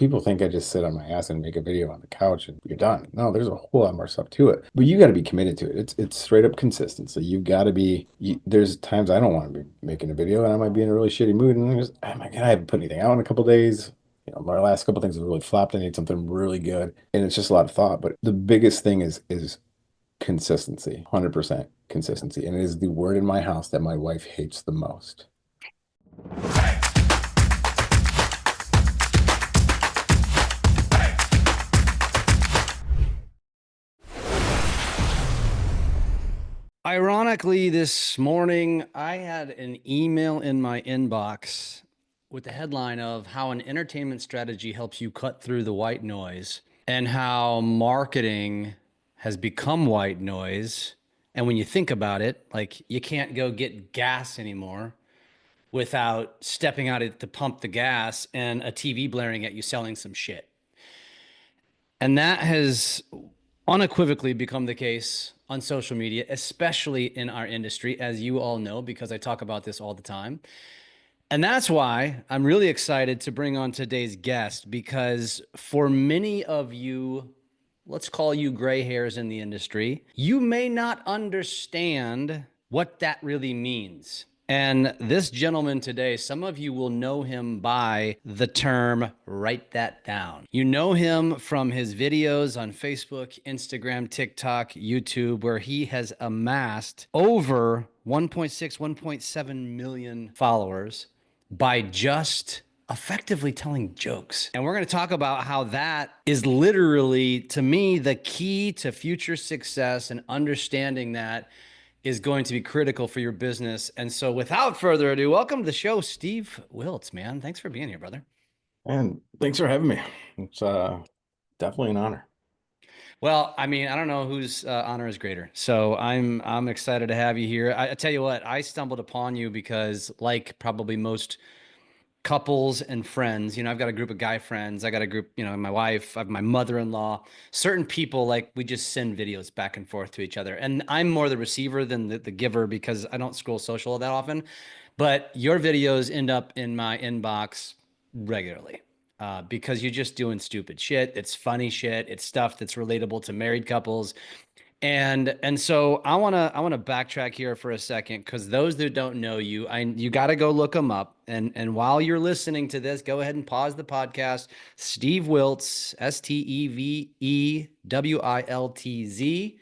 people think I just sit on my ass and make a video on the couch and you're done. No, there's a whole lot more stuff to it. But you got to be committed to it. It's straight up consistency. You got to be. There's times I don't want to be making a video, and I might be in a really shitty mood, and I'm just, oh my God, I haven't put anything out in a couple days. My last couple things have really flopped. I need something really good, and it's just a lot of thought. But the biggest thing is consistency, 100% consistency, and it is the word in my house that my wife hates the most. Ironically, this morning I had an email in my inbox with the headline of how an entertainment strategy helps you cut through the white noise and how marketing has become white noise. And when you think about it, like you can't go get gas anymore without stepping out to pump the gas and a TV blaring at you selling some shit. And that has unequivocally become the case on social media, especially in our industry, as you all know, because I talk about this all the time. And that's why I'm really excited to bring on today's guest, because for many of you, let's call you gray hairs in the industry, you may not understand what that really means. And this gentleman today, some of you will know him by the term write that down. You know him from his videos on Facebook, Instagram, TikTok, YouTube, where he has amassed over 1.6, 1.7 million followers by just effectively telling jokes. And we're going to talk about how that is literally, to me, the key to future success, and understanding that is going to be critical for your business. And so without further ado, welcome to the show, Steve Wiltz, man. Thanks for being here, brother. And thanks for having me. It's definitely an honor. Well, I mean, I don't know whose honor is greater. So I'm excited to have you here. I tell you what, I stumbled upon you because, like probably most couples and friends, I've got a group of guy friends. I got a group, my wife, I have my mother-in-law, certain people, like we just send videos back and forth to each other. And I'm more the receiver than the giver because I don't scroll social that often. But your videos end up in my inbox regularly. Because you're just doing stupid shit. It's funny shit. It's stuff that's relatable to married couples. And so I wanna backtrack here for a second, because those that don't know you, you got to go look them up. And while you're listening to this, go ahead and pause the podcast. Steve Wiltz, Stevewiltz,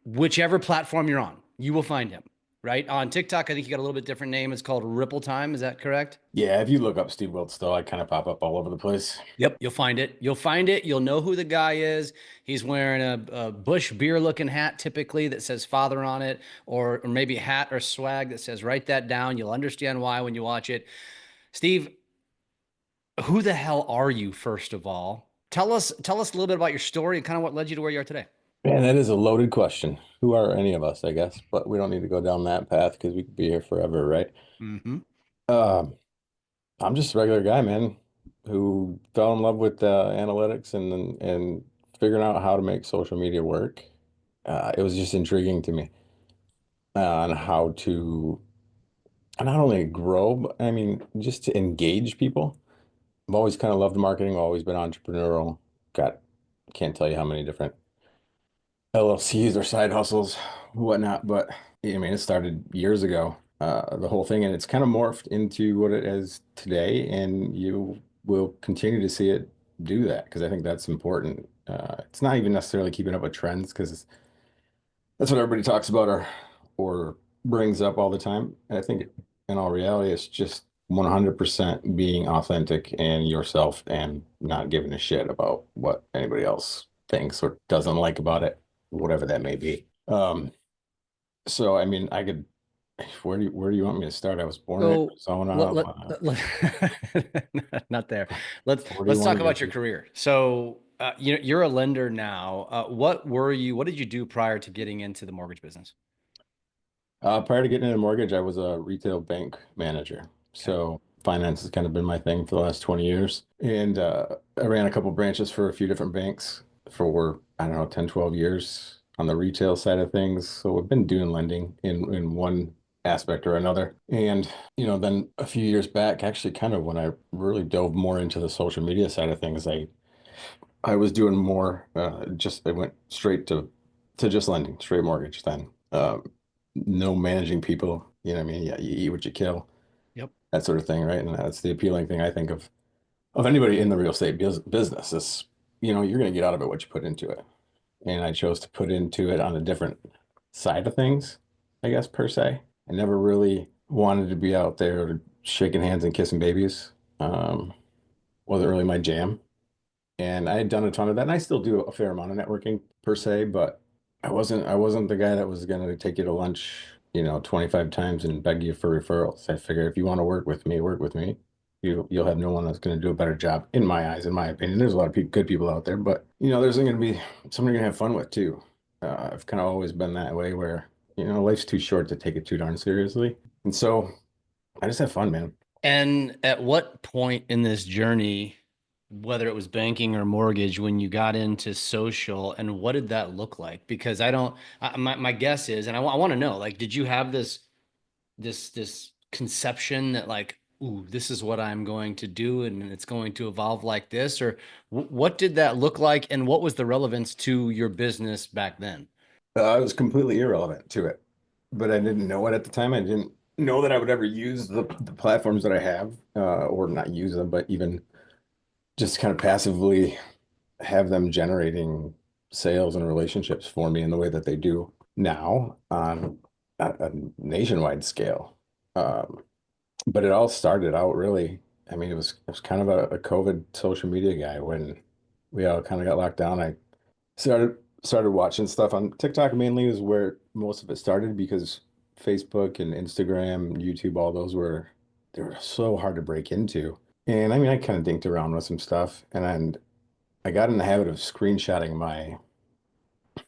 whichever platform you're on, you will find him. Right on TikTok, I think you got a little bit different name. It's called Ripple Time. Is that correct? Yeah, if you look up Steve Wiltz, though, I kind of pop up all over the place. Yep, you'll find it. You'll find it. You'll know who the guy is. He's wearing a Bush beer looking hat, typically, that says father on it, or maybe a hat or swag that says write that down. You'll understand why when you watch it. Steve, who the hell are you, first of all? Tell us a little bit about your story and kind of what led you to where you are today. Man, that is a loaded question. Who are any of us, I guess, but we don't need to go down that path because we could be here forever, right? Mm-hmm. Um, I'm just a regular guy, man, who fell in love with analytics and figuring out how to make social media work. It was just intriguing to me on how to not only grow, but I mean, just to engage people. I've always kind of loved marketing, always been entrepreneurial. Got, can't tell you how many different LLCs or side hustles, whatnot. But I mean, it started years ago, the whole thing, and it's kind of morphed into what it is today. And you will continue to see it do that because I think that's important. It's not even necessarily keeping up with trends because that's what everybody talks about or brings up all the time. And I think in all reality, it's just 100% being authentic and yourself and not giving a shit about what anybody else thinks or doesn't like about it, whatever that may be. So I mean, I could, where do you want me to start? I was born in So Arizona. not there. Let's Where do you let's want talk to get about your to? career. So you're a lender now. What were you? What did you do prior to getting into the mortgage business? Prior to getting into mortgage, I was a retail bank manager. Okay. So finance has kind of been my thing for the last 20 years. And I ran a couple branches for a few different banks for, I don't know, 10, 12 years on the retail side of things. So I've been doing lending in one aspect or another. And, then a few years back, actually kind of when I really dove more into the social media side of things, I was doing more just I went straight to just lending, straight mortgage then. No managing people, you know what I mean? Yeah, you eat what you kill, Yep. that sort of thing, right? And that's the appealing thing I think of anybody in the real estate business is, you're going to get out of it what you put into it. And I chose to put into it on a different side of things, I guess, per se. I never really wanted to be out there shaking hands and kissing babies. Um, wasn't really my jam. And I had done a ton of that, and I still do a fair amount of networking per se, but I wasn't the guy that was gonna take you to lunch, 25 times and beg you for referrals. I figure if you want to work with me, work with me. You'll have no one that's going to do a better job, in my eyes, in my opinion. There's a lot of good people out there, but there's going to be somebody you're gonna have fun with too. I've kind of always been that way where, life's too short to take it too darn seriously. And so I just have fun, man. And at what point in this journey, whether it was banking or mortgage, when you got into social, and what did that look like? Because I don't, my guess is, and I want to know, like, did you have this conception that like, ooh, this is what I'm going to do, and it's going to evolve like this, or what did that look like, and what was the relevance to your business back then? I was completely irrelevant to it, but I didn't know it at the time. I didn't know that I would ever use the platforms that I have, or not use them, but even just kind of passively have them generating sales and relationships for me in the way that they do now on a nationwide scale. Um, but it all started out really, I mean, it was kind of a COVID social media guy when we all kind of got locked down. I started watching stuff on TikTok mainly is where most of it started because Facebook and Instagram, YouTube, all those they were so hard to break into. And I mean, I kind of dinked around with some stuff, and I got in the habit of screenshotting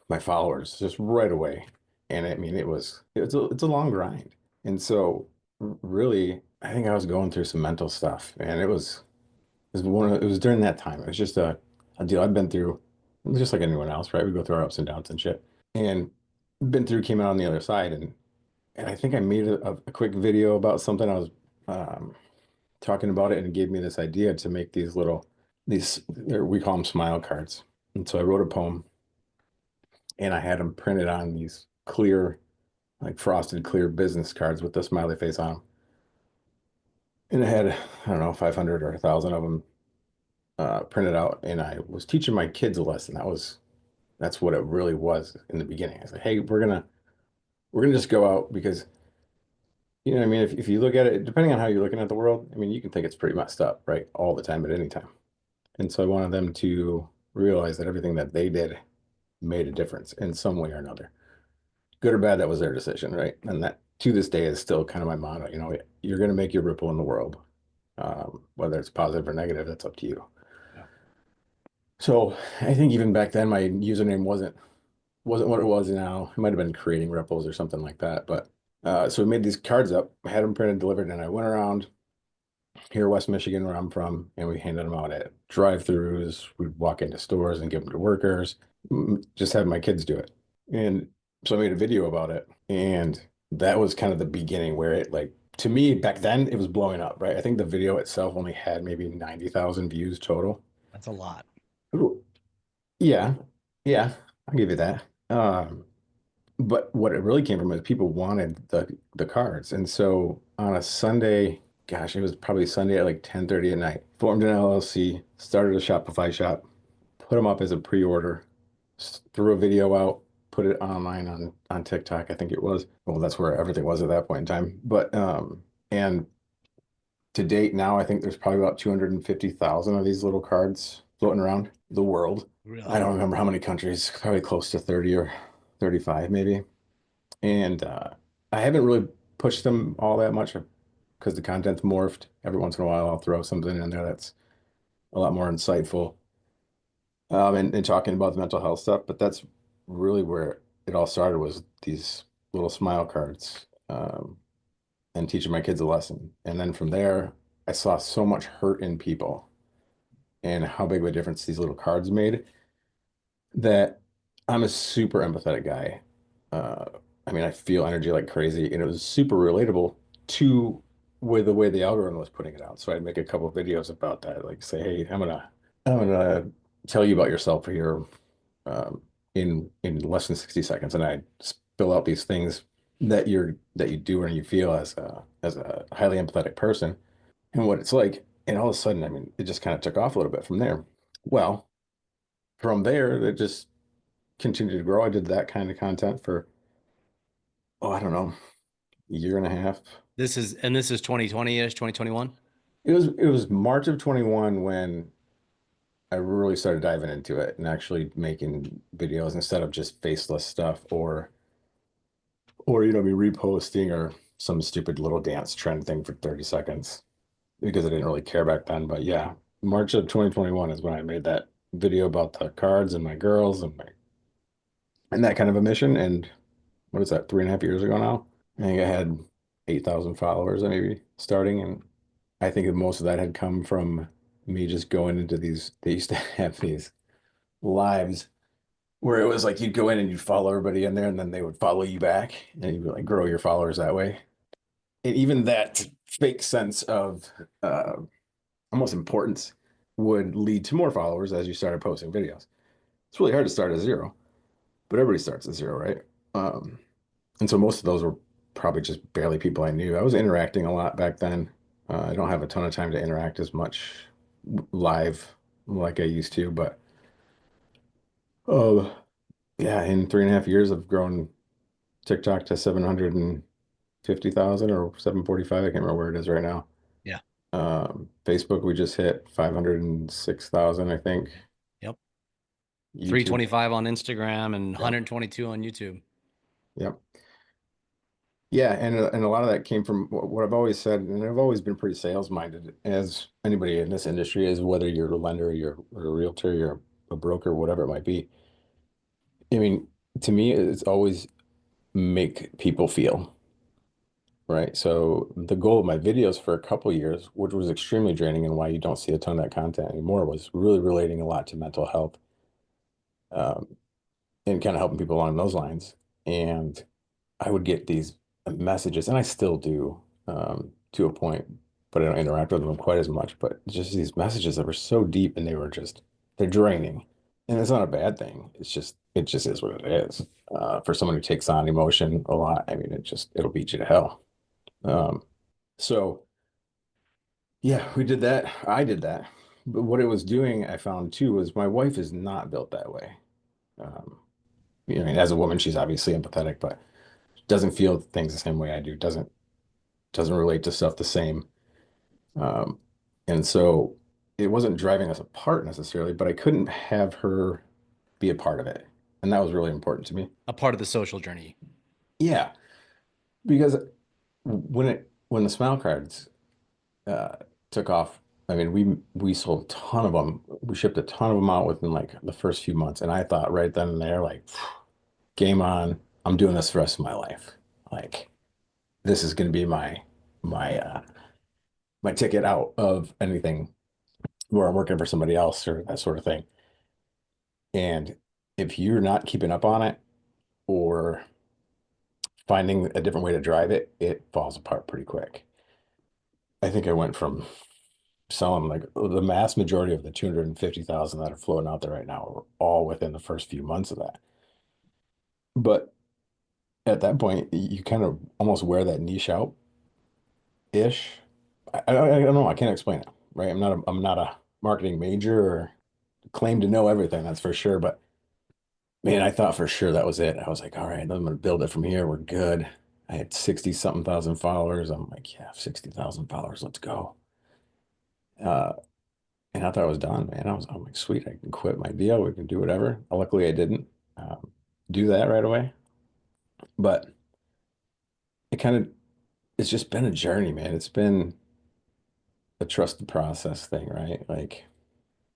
my followers just right away. And I mean, it's a long grind. And so really, I think I was going through some mental stuff, and it was during that time. It was just a deal I've been through, just like anyone else, right? We go through our ups and downs and shit. And been through, came out on the other side, and I think I made a quick video about something. I was um, talking about it, and it gave me this idea to make these we call them smile cards. And so I wrote a poem, and I had them printed on these clear, like frosted clear business cards with the smiley face on them. And I had, I don't know, 500 or 1,000 of them printed out, and I was teaching my kids a lesson. That's what it really was in the beginning. I was like, hey, we're gonna just go out because you know what I mean. If you look at it, depending on how you're looking at the world, I mean, you can think it's pretty messed up, right? All the time at any time. And so I wanted them to realize that everything that they did made a difference in some way or another. Good or bad, that was their decision, right? And that to this day is still kind of my motto. You're gonna make your ripple in the world. Whether it's positive or negative, that's up to you. Yeah. So I think even back then my username wasn't what it was now. It might have been creating ripples or something like that. But so we made these cards up, had them printed, delivered, and I went around here, West Michigan, where I'm from, and we handed them out at drive-throughs. We'd walk into stores and give them to workers. Just have my kids do it. And so I made a video about it, and that was kind of the beginning where it like to me back then it was blowing up, right? I think the video itself only had maybe 90,000 views total. That's a lot. Ooh, yeah, yeah, I'll give you that. But what it really came from is people wanted the cards. And so on a Sunday, gosh, it was probably Sunday at like 10:30 at night, formed an LLC, started a Shopify shop, put them up as a pre-order, threw a video out, put it online on TikTok, I think it was. Well, that's where everything was at that point in time. But and to date now, I think there's probably about 250,000 of these little cards floating around the world. I Really? don't remember how many countries, probably close to 30 or 35 maybe. And I haven't really pushed them all that much because the content's morphed. Every once in a while, I'll throw something in there that's a lot more insightful, and talking about the mental health stuff. But that's really where it all started was these little smile cards, and teaching my kids a lesson. And then from there, I saw so much hurt in people and how big of a difference these little cards made that I'm a super empathetic guy. Uh, I mean, I feel energy like crazy, and it was super relatable to with the way the algorithm was putting it out. So I'd make a couple of videos about that, like say, hey, I'm gonna tell you about yourself here in less than 60 seconds, and I spill out these things that you do and you feel as a highly empathetic person and what it's like. And all of a sudden, I mean, it just kind of took off a little bit from there. Well, from there, it just continued to grow. I did that kind of content for, oh, I don't know, a year and a half. This is 2020-ish, 2021. It was March of 21 when I really started diving into it and actually making videos instead of just faceless stuff or me reposting or some stupid little dance trend thing for 30 seconds because I didn't really care back then. But yeah, March of 2021 is when I made that video about the cards and my girls and that kind of a mission. And what is that, 3.5 years ago now? I think I had 8,000 followers maybe starting, and I think that most of that had come from me just going into these. They used to have these lives where it was like you'd go in and you'd follow everybody in there, and then they would follow you back, and you'd like grow your followers that way. And even that fake sense of uh, almost importance would lead to more followers as you started posting videos. It's really hard to start at zero, but everybody starts at zero, right? Um, and so most of those were probably just barely people I knew. I was interacting a lot back then. I don't have a ton of time to interact as much live like I used to, but uh, yeah, in 3.5 years, I've grown TikTok to 750,000 or 745. I can't remember where it is right now. Yeah. Facebook, we just hit 506,000, I think. Yep. YouTube, 325 on Instagram and yep, 122 on YouTube. yep. Yeah, and a lot of that came from what I've always said, and I've always been pretty sales minded, as anybody in this industry is, whether you're a lender, or a realtor, you're a broker, whatever it might be. I mean, to me, it's always make people feel, right? So the goal of my videos for a couple of years, which was extremely draining and why you don't see a ton of that content anymore, was really relating a lot to mental health, um, and kind of helping people along those lines. And I would get these messages, and I still do, to a point, but I don't interact with them quite as much. But just these messages that were so deep, and they're draining. And it's not a bad thing. It just is what it is. For someone who takes on emotion a lot, I mean, it'll beat you to hell. Um, so yeah, we did that. I did that. But what it was doing, I found too, was my wife is not built that way. Um, I mean, as a woman, she's obviously empathetic, but doesn't feel things the same way I do. Doesn't relate to stuff the same. Um, and so it wasn't driving us apart necessarily, but I couldn't have her be a part of it. And that was really important to me. A part of the social journey. Yeah, because when the smile cards uh, took off, I mean, we sold a ton of them. We shipped a ton of them out within like the first few months, and I thought right then and there, like, game on. I'm doing this the rest of my life. Like, this is going to be my my ticket out of anything where I'm working for somebody else or that sort of thing. And if you're not keeping up on it or finding a different way to drive it, it falls apart pretty quick. I think I went from selling like the mass majority of the 250,000 that are floating out there right now are all within the first few months of that. But at that point, you kind of almost wear that niche out ish. I don't know. I can't explain it, right? I'm not a marketing major or claim to know everything, that's for sure. But man, I thought for sure that was it. I was like, all right, I'm gonna build it from here. We're good. I had 60 something thousand followers. I'm like, yeah, 60,000 followers. Let's go. Uh, and I thought I was done, man. I'm like, sweet, I can quit my deal. We can do whatever. Luckily, I didn't do that right away. But it kind of, it's just been a journey, man. It's been a trust the process thing, right? Like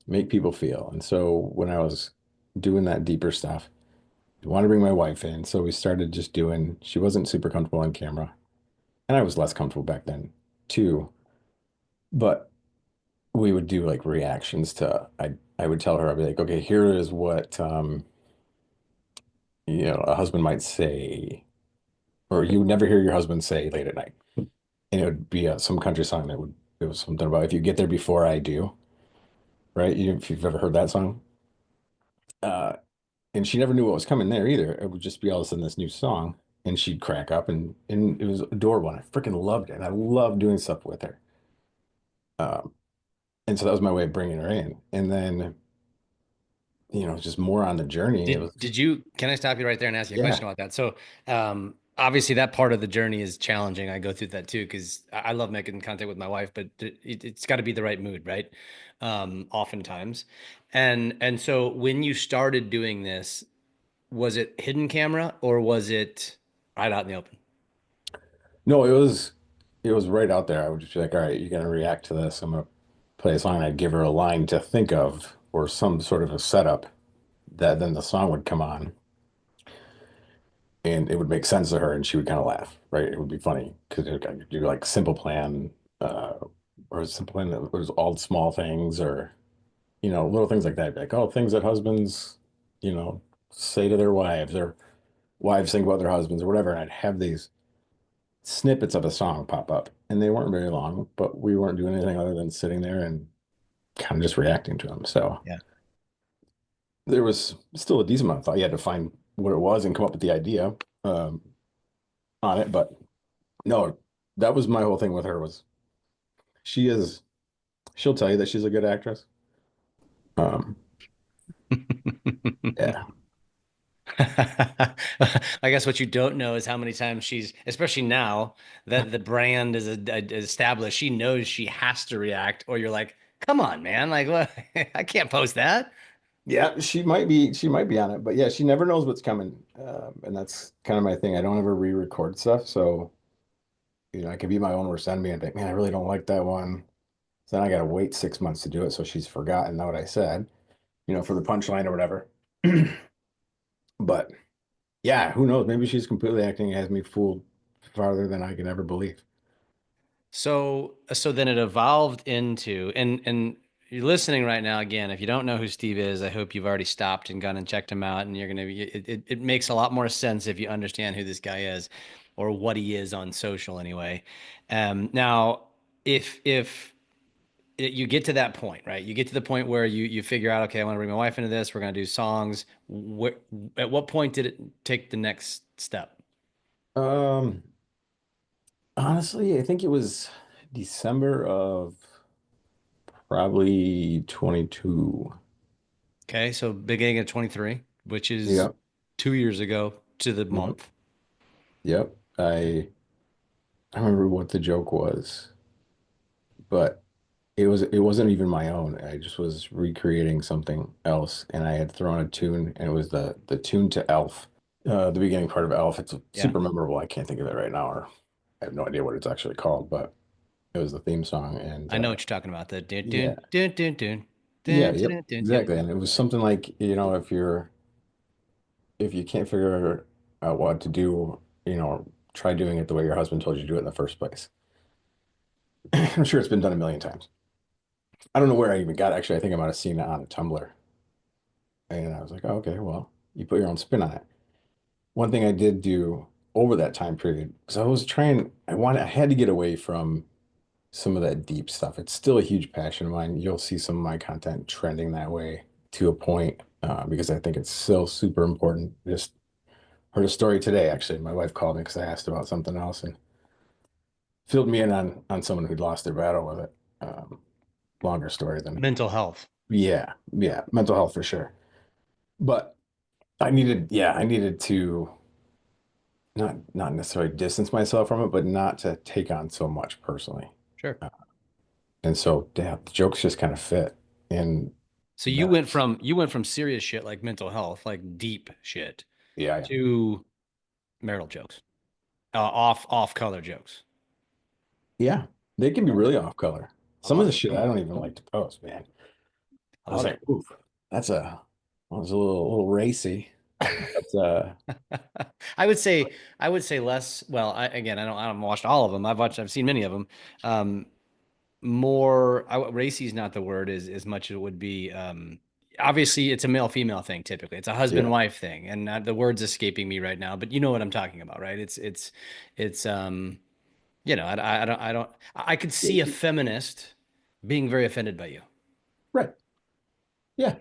make people feel. And so when I was doing that deeper stuff, I wanted to bring my wife in. So we started just doing, she wasn't super comfortable on camera. And I was less comfortable back then too. But we would do like reactions to, I would tell her, I'd be like, okay, here is what a husband might say. or you would never hear your husband say late at night. And it would be some country song that would, it was something about if you get there before I do, right? If you've ever heard that song. Uh, and she never knew what was coming there either. It would just be all of a sudden this new song, and she'd crack up, and it was adorable. And I freaking loved it, and I loved doing stuff with her. Um, and so that was my way of bringing her in. And then, just more on the journey. It was, Did you, can I stop you right there and ask you a yeah, question about that? So, obviously that part of the journey is challenging. I go through that too, because I love making contact with my wife, but it's got to be the right mood, right? Oftentimes. And so when you started doing this, was it hidden camera or was it right out in the open? no, it was right out there. I would just be like, all right, you're gonna react to this. I'm gonna play a song, and I'd give her a line to think of or some sort of a setup that then the song would come on and it would make sense to her and she would kind of laugh, right? It would be funny because it would do like Simple Plan, uh, or Simple Plan that was all small things or, little things like that. Like, oh, things that husbands, you know, say to their wives or wives think about their husbands or whatever. And I'd have these snippets of a song pop up and they weren't very long, but we weren't doing anything other than sitting there and kind of just reacting to them. So Yeah. there was still a decent amount of thought. You had to find what it was and come up with the idea um, on it. But no, that was my whole thing with her was she is she'll tell you that she's a good actress. Um, yeah. I guess what you don't know is how many times she's, especially now that the brand is established, she knows she has to react, or you're like, come on, man. Like, what? I can't post that. Yeah, she might be on it, but yeah, she never knows what's coming. And that's kind of my thing. I don't ever re-record stuff, so I could be my own worst enemy and think, man, I really don't like that one. So then I gotta wait 6 months to do it, so she's forgotten what I said, for the punchline or whatever. But yeah, who knows? Maybe she's completely acting has me fooled farther than I can ever believe. So then it evolved into, and you're listening right now. Again, if you don't know who Steve is, I hope you've already stopped and gone and checked him out. And you're gonna be, it makes a lot more sense if you understand who this guy is, or what he is on social anyway. Now, if you get to that point, right? You get to the point where you figure out, okay, I want to bring my wife into this. We're gonna do songs. At what point did it take the next step? Um, Honestly, I think it was December of probably 22. Okay, so beginning of 23, which is Yep. 2 years ago to the Yep. month. Yep. I remember what the joke was, but it wasn't even my own. I just was recreating something else and I had thrown a tune and it was the tune to Elf. The beginning part of Elf. It's Yeah, super memorable. I can't think of it right now or I have no idea what it's actually called, but it was the theme song and I know what you're talking about. The dun yeah. dun dun dun dun Yeah, dun yep, dun dun. Yep. exactly. And it was something like, if you can't figure out what to do, try doing it the way your husband told you to do it in the first place. I'm sure it's been done a million times. I don't know where I even got it. Actually, I think I might have seen it on a Tumblr. And I was like, oh, okay, well, you put your own spin on it. One thing I did do over that time period, because I had to get away from some of that deep stuff. It's still a huge passion of mine. You'll see some of my content trending that way to a point, because I think it's still super important. Just heard a story today, actually. My wife called me because I asked about something else and filled me in on someone who'd lost their battle with it. Longer story than, Mental health. yeah, yeah, mental health for sure. But I needed to not necessarily distance myself from it, but not to take on so much personally. Sure. Uh, and so, yeah, the jokes just kind of fit. And So that's, you went from serious shit like mental health, like deep shit, yeah, yeah, to marital jokes, off color jokes. yeah. They can I be love it. really off color. I Some of love the it. shit I don't even like to post, man. I I was love like, it. oof, that was a little racy. But I would say less. Well, again, I don't watched all of them. I've seen many of them. More, racy is not the word as much as it would be. obviously it's a male female thing. Typically, it's a husband Yeah. wife thing, and the word's escaping me right now. But you know what I'm talking about, right? It's I could see a Yeah. feminist being very offended by you. Right. Yeah.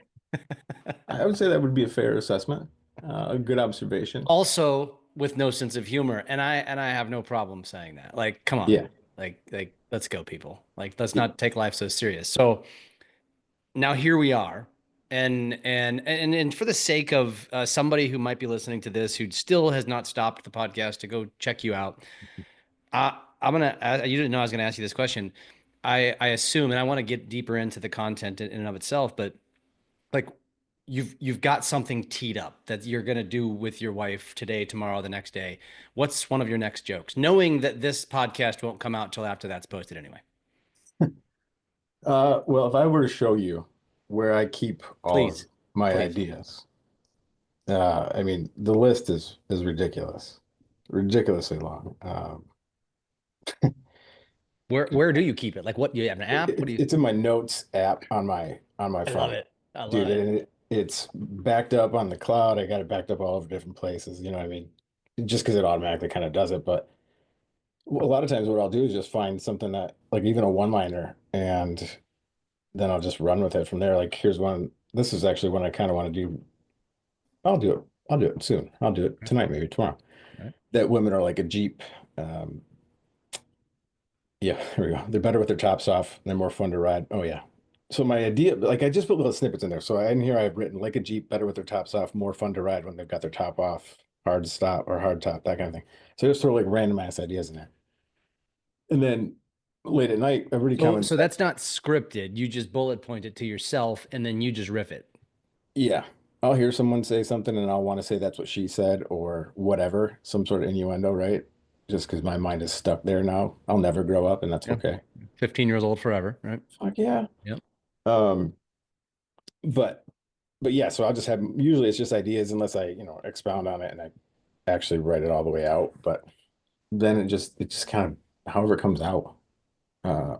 I would say that would be a fair assessment. A good observation. Also with no sense of humor, and I have no problem saying that. Like, come on. Yeah. Like let's go, people. Like, let's not take life so serious. So now here we are. And for the sake of somebody who might be listening to this who still has not stopped the podcast to go check you out, I'm gonna. You didn't know I was gonna ask you this question. I assume, and I want to get deeper into the content in and of itself, but like you've got something teed up that you're gonna do with your wife today, tomorrow, the next day. What's one of your next jokes? Knowing that this podcast won't come out till after that's posted anyway. Well, if I were to show you where I keep all of Please, my please. ideas, I mean, the list is ridiculous, ridiculously long. Where do you keep it? Like, what, you have an app? What do you? It's in my notes app on my I love phone, it. I love dude, it. and it's backed up on the cloud. I got it backed up all over different places. You know what I mean? Just because it automatically kind of does it, but a lot of times what I'll do is just find something that, like even a one-liner, and then I'll just run with it from there. Like here's one. This is actually one I kind of want to do. I'll do it. I'll do it soon. I'll do it Right, tonight, maybe tomorrow. right. That women are like a Jeep. Um, yeah, here we go. They're better with their tops off. They're more fun to ride. Oh yeah. So my idea, like I just put little snippets in there. So in here I've written like a Jeep, better with their tops off, more fun to ride when they've got their top off, hard to stop or hard top, that kind of thing. So I just throw like random ass ideas in there. And then late at night, everybody So comments. that's not scripted. You just bullet point it to yourself, and then you just riff it. Yeah, I'll hear someone say something and I'll want to say that's what she said or whatever, some sort of innuendo, right? Just because my mind is stuck there now. I'll never grow up and that's Yeah. okay. 15 years old forever, right? Fuck yeah. Yep. Um, but but yeah, so I'll just have usually it's just ideas unless I, expound on it and I actually write it all the way out. But then it just kind of however it comes out. Uh,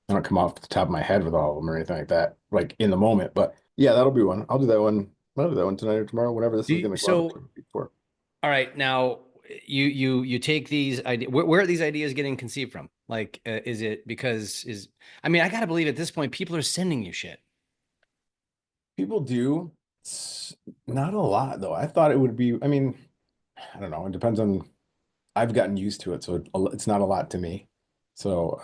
I don't come off the top of my head with all of them or anything like that, like in the moment. But yeah, that'll be one. I'll do that one. I'll do that one tonight or tomorrow, whenever this is gonna go up So, to before. all right, now you take these ideas. Where are these ideas getting conceived from? Like, is it because is I mean, I gotta believe at this point people are sending you shit. People do. It's not a lot though. I thought it would be, I mean, I don't know. It depends on, I've gotten used to it, so it's not a lot to me. So,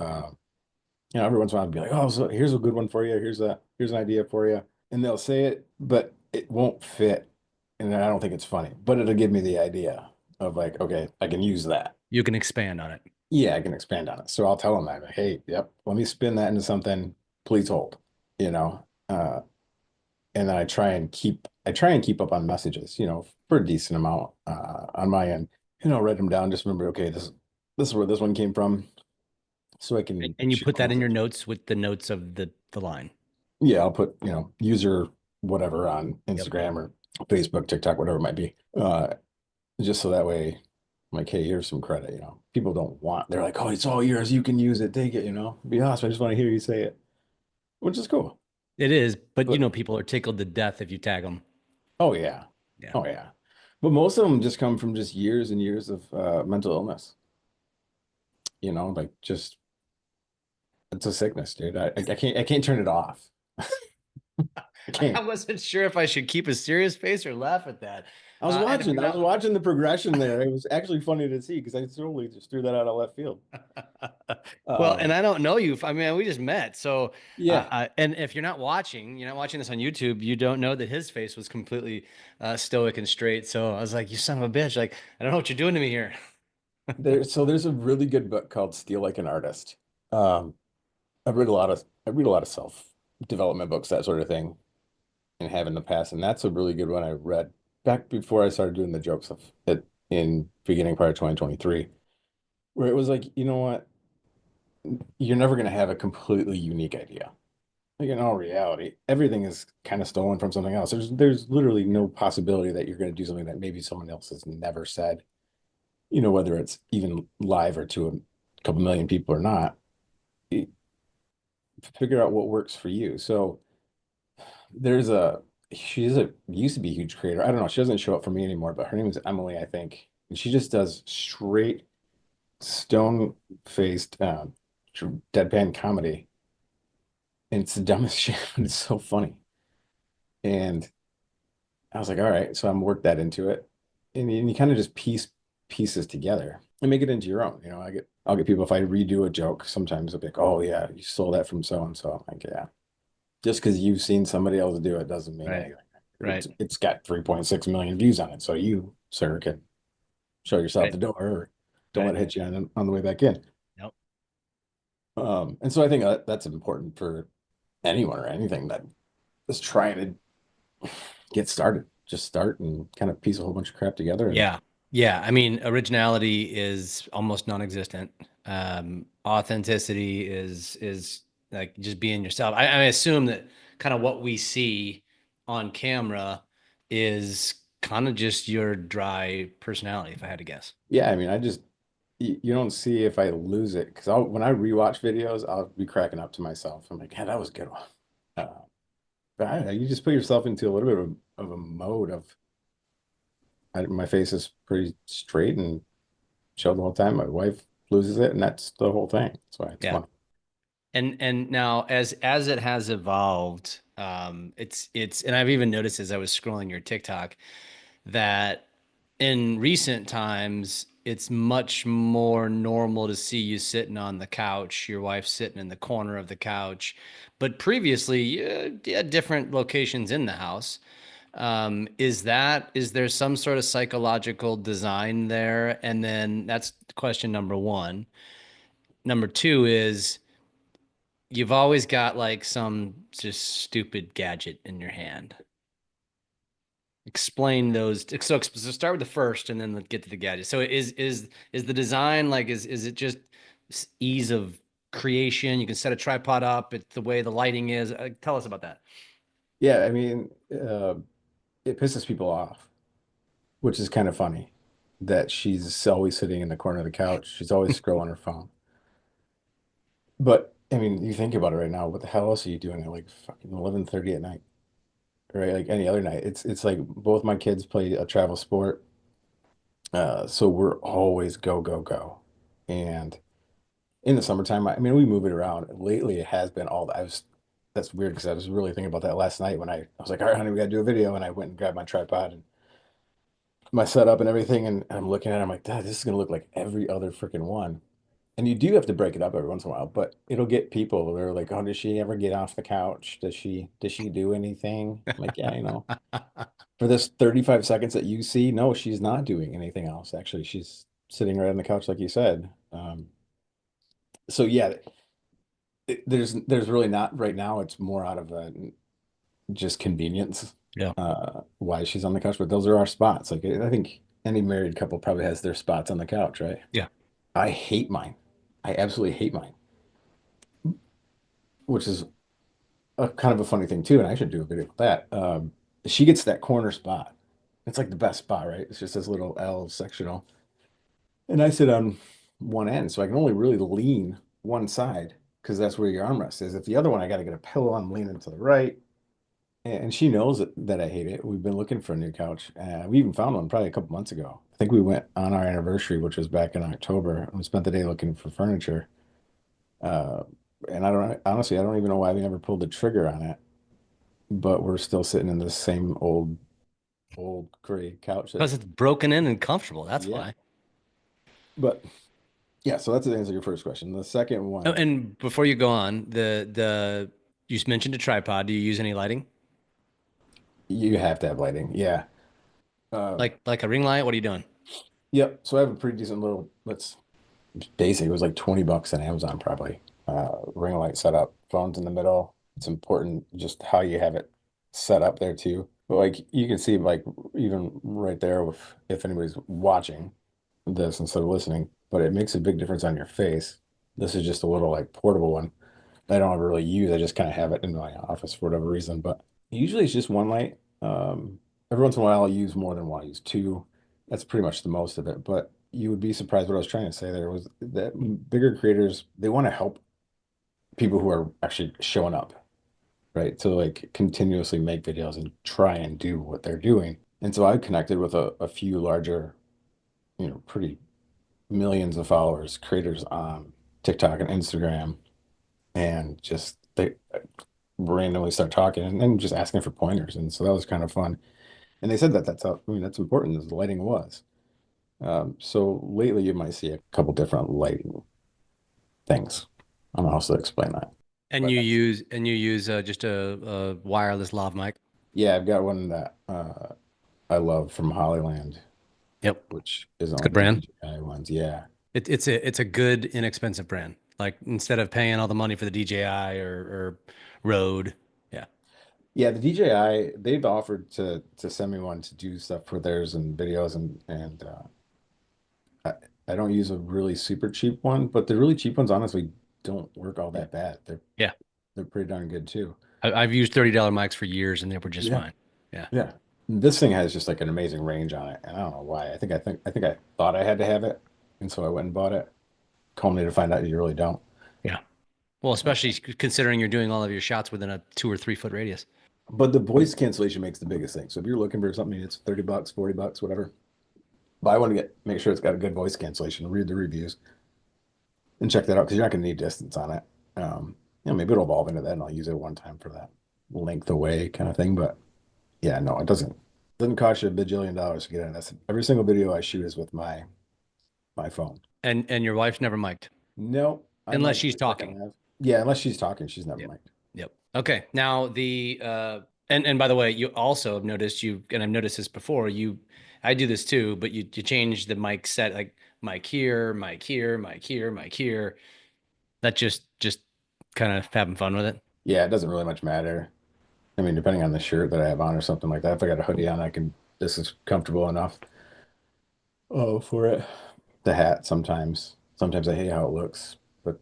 every once in a while I'll be like, oh, so here's a good one for you. Here's an idea for you. And they'll say it, but it won't fit. And I don't think it's funny, but it'll give me the idea of like, okay, I can use that. You can expand on it. Yeah, I can expand on it. So I'll tell them that, like, hey, yep, let me spin that into something. Please hold, you know. And then I try and keep up on messages, for a decent amount on my end. Write them down. Just remember, okay, this is where this one came from, so I can And you share put a that in your message. notes with the notes of the line. Yeah, I'll put user whatever on Yep. Instagram or Facebook, TikTok, whatever it might be. Just so that way, I'm like, hey, here's some credit. People don't want. They're like, oh, it's all yours. You can use it. Take it. Be honest. I just want to hear you say it, which is cool. It is, but But people are tickled to death if you tag them. oh yeah, Yeah. oh yeah. But most of them just come from just years and years of mental illness. Like just it's a sickness, dude. I can't turn it off. I I can't. wasn't sure if I should keep a serious face or laugh at that. I was And watching. I'm I was not. watching the progression there. It was actually funny to see because I totally just threw that out of left field. Well, and Um, I don't know you. I mean, we just met. So, yeah, and if you're not watching this on YouTube, you don't know that his face was completely stoic and straight. So I was like, you son of a bitch. Like, I don't know what you're doing to me here. there's a really good book called Steal Like an Artist. Um, I read a lot of self-development books, that sort of thing, and have in the past, and that's a really good one I read back before I started doing the jokes of it in beginning part of 2023, where it was like, you know what? You're never going to have a completely unique idea. Like in all reality, everything is kind of stolen from something else. There's literally no possibility that you're going to do something that maybe someone else has never said, whether it's even live or to a couple million people or not. Figure out what works for you. So There's a she's a used to be a huge creator. I don't know. She doesn't show up for me anymore, but her name is Emily, I think. And she just does straight stone-faced deadpan comedy. And it's the dumbest shit, but it's so funny. And I was like, all right, so I'm worked that into it. And you kind of just piece pieces together and make it into your own. I'll get people if I redo a joke, sometimes they'll be like, oh yeah, you stole that from so and so. I'm like, yeah. Just because you've seen somebody else do it doesn't mean Right. anything. Right. It's got 3.6 million views on it. So you, sir, can show yourself Right. the door or don't Right. let it hit you on the way back in. Yep. And so I think that's important for anyone or anything that is trying to get started. Just start and kind of piece a whole bunch of crap together. And Yeah. Yeah. I mean, originality is almost non-existent. Authenticity is like just being yourself. I assume that kind of what we see on camera is kind of just your dry personality, if I had to guess. yeah, I mean, you don't see if I lose it because when I rewatch videos, I'll be cracking up to myself. I'm like, yeah, that was a good one. But I don't know, you just put yourself into a little bit of a mode of my face is pretty straight and chill the whole time. My wife loses it, and that's the whole thing. That's why it's Yeah. fun. And now as it has evolved, and I've even noticed as I was scrolling your TikTok that in recent times it's much more normal to see you sitting on the couch, your wife sitting in the corner of the couch, but previously you had different locations in the house. Is there some sort of psychological design there? And then that's question number one. Number two is you've always got like some just stupid gadget in your hand. Explain those. So start with the first, and then get to the gadget. So is the design like is it just ease of creation? You can set a tripod up. It's the way the lighting is. Tell us about that. Yeah, I mean, it pisses people off, which is kind of funny that she's always sitting in the corner of the couch. She's always scrolling her phone. But I mean, you think about it right now. What the hell else are you doing at like fucking 11:30 at night, right? Like any other night. It's like both my kids play a travel sport, so we're always go go go. And in the summertime, I mean, we move it around. Lately, it has been all I was. That's weird because I was really thinking about that last night when I was like, all right, honey, we got to do a video, and I went and grabbed my tripod and my setup and everything, and I'm looking at it, I'm like, Dad, this is gonna look like every other freaking one. And you do have to break it up every once in a while, but it'll get people who are like, oh, does she ever get off the couch? Does she do anything? I'm like, yeah, for this 35 seconds that you see, no, she's not doing anything else. Actually, she's sitting right on the couch, like you said. So yeah, there's really not right now. It's more out of just convenience, Yeah. why she's on the couch. But those are our spots. Like I think any married couple probably has their spots on the couch, right? Yeah. I hate mine. I absolutely hate mine, which is a kind of a funny thing too. And I should do a video with that. She gets that corner spot. It's like the best spot, right? It's just this little L sectional. And I sit on one end, so I can only really lean one side because that's where your armrest is. If the other one, I got to get a pillow, I'm leaning to the right. And she knows that I hate it. We've been looking for a new couch. We even found one probably a couple months ago. I think we went on our anniversary, which was back in October, and we spent the day looking for furniture. Uh, and I don't even know why we never pulled the trigger on it, but we're still sitting in the same old gray couch that, Because it's broken in and comfortable. That's yeah. why. But yeah, so that's the answer to your first question. The second Oh, one, and before you go on, the you mentioned a tripod. Do you use any lighting? you have to have lighting. Yeah. Um, Like a ring light? What are you doing? yep. So I have a pretty decent little, let's basic. It was like 20 bucks on Amazon, probably. Ring light setup, phones in the middle. It's important just how you have it set up there too. But like you can see, like even right there, if anybody's watching this instead of listening, but it makes a big difference on your face. This is just a little like portable one that I don't ever really use. I just kind of have it in my office for whatever reason. But usually it's just one light. Every once in a while I'll use more than one. I use two. That's pretty much the most of it. But you would be surprised what I was trying to say there was that bigger creators, they want to help people who are actually showing up. right? To like continuously make videos and try and do what they're doing. And so I connected with a few larger, pretty millions of followers, creators on TikTok and Instagram, and just they randomly start talking and then just asking for pointers. And so that was kind of fun. And they said that that's how, I mean, that's important as the lighting was. So lately you might see a couple different lighting things. I don't know how to explain that. And But you use just a wireless lav mic. yeah, I've got one that I love from Hollyland, Yep. which isn't It's a good like the brand. DJI ones. Yeah. It's a good inexpensive brand. Like instead of paying all the money for the DJI or Rode. Yeah. Yeah, the DJI, they've offered to send me one to do stuff for theirs and videos and I, I don't use a really super cheap one, but the really cheap ones honestly don't work all Yeah. that bad. Yeah. They're pretty darn good too. I've used $30 mics for years and they were just Yeah. fine. Yeah. Yeah. This thing has just like an amazing range on it, and I don't know why. I think I thought I had to have it, and so I went and bought it. Only to find out you really don't. Yeah. Well, especially considering you're doing all of your shots within a 2 or 3 foot radius. But the voice cancellation makes the biggest thing. So if you're looking for something that's $30, $40, whatever, but I want to make sure it's got a good voice cancellation. Read the reviews and check that out because you're not going to need distance on it. Maybe it'll evolve into that, and I'll use it one time for that length away kind of thing. But yeah, no, it doesn't cost you a bajillion dollars to get in. That's every single video I shoot is with my phone. And your wife's never mic'd No, I unless might she's for a second talking. have. Yeah, unless she's talking, she's never Yep. mic'd. Yep. Okay. Now and by the way, you also have noticed and I've noticed this before, I do this too, but you change the mic set like mic here, mic here, mic here, mic here. That just kind of having fun with it. Yeah, it doesn't really much matter. I mean, depending on the shirt that I have on or something like that. If I got a hoodie on, this is comfortable enough. Oh, for it. The hat sometimes I hate how it looks, but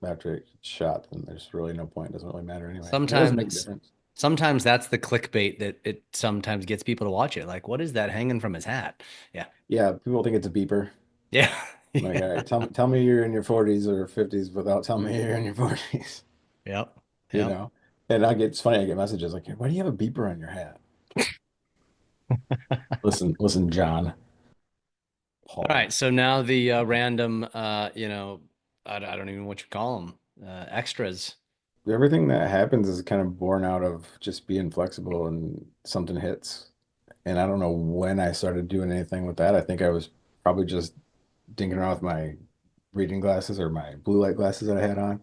after it's shot, then there's really no point. It doesn't really matter anyway. And it doesn't make a Sometimes difference. sometimes that's the clickbait that it sometimes gets people to watch it. Like, what is that hanging from his hat? Yeah. Yeah, people think it's a beeper. Yeah. I'm like, all Yeah. right, tell me you're in your 40s or 50s without telling me you're in your 40s, Yep. you Yep. know? And it's funny, I get messages like, why do you have a beeper on your hat? Listen, John, All Paul. right. So now the random I don't even know what you call them. Extras. Everything that happens is kind of born out of just being flexible and something hits. And I don't know when I started doing anything with that. I think I was probably just dinking around with my reading glasses or my blue light glasses that I had on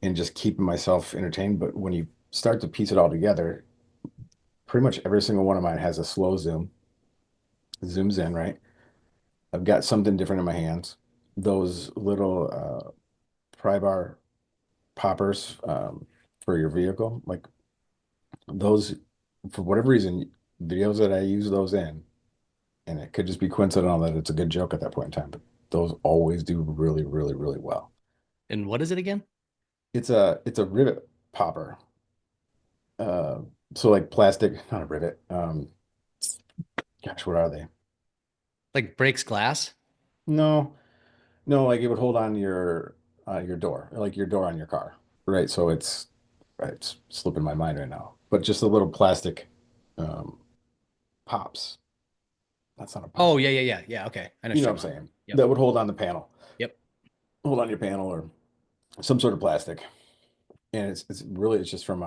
and just keeping myself entertained. But when you start to piece it all together, pretty much every single one of mine has a slow zoom, zooms in, right? I've got something different in my hands. Those little pry bar poppers for your vehicle, like those, for whatever reason, videos that I use those in, and it could just be coincidental that it's a good joke at that point in time, but those always do really, really, really well. And what is it again? It's a rivet popper. Uh, so like plastic, not a rivet. Gosh, what are they? Like breaks glass? No, no, like it would hold on your door, like your door on your car, right? So it's slipping my mind right now, but just the little plastic um, pops. That's not a Oh, pop. yeah, yeah, yeah. Yeah. Okay. I know You what know you're what I'm talking about. saying? Yep. That would hold on the panel, Yep. hold on your panel or some sort of plastic. And it's just from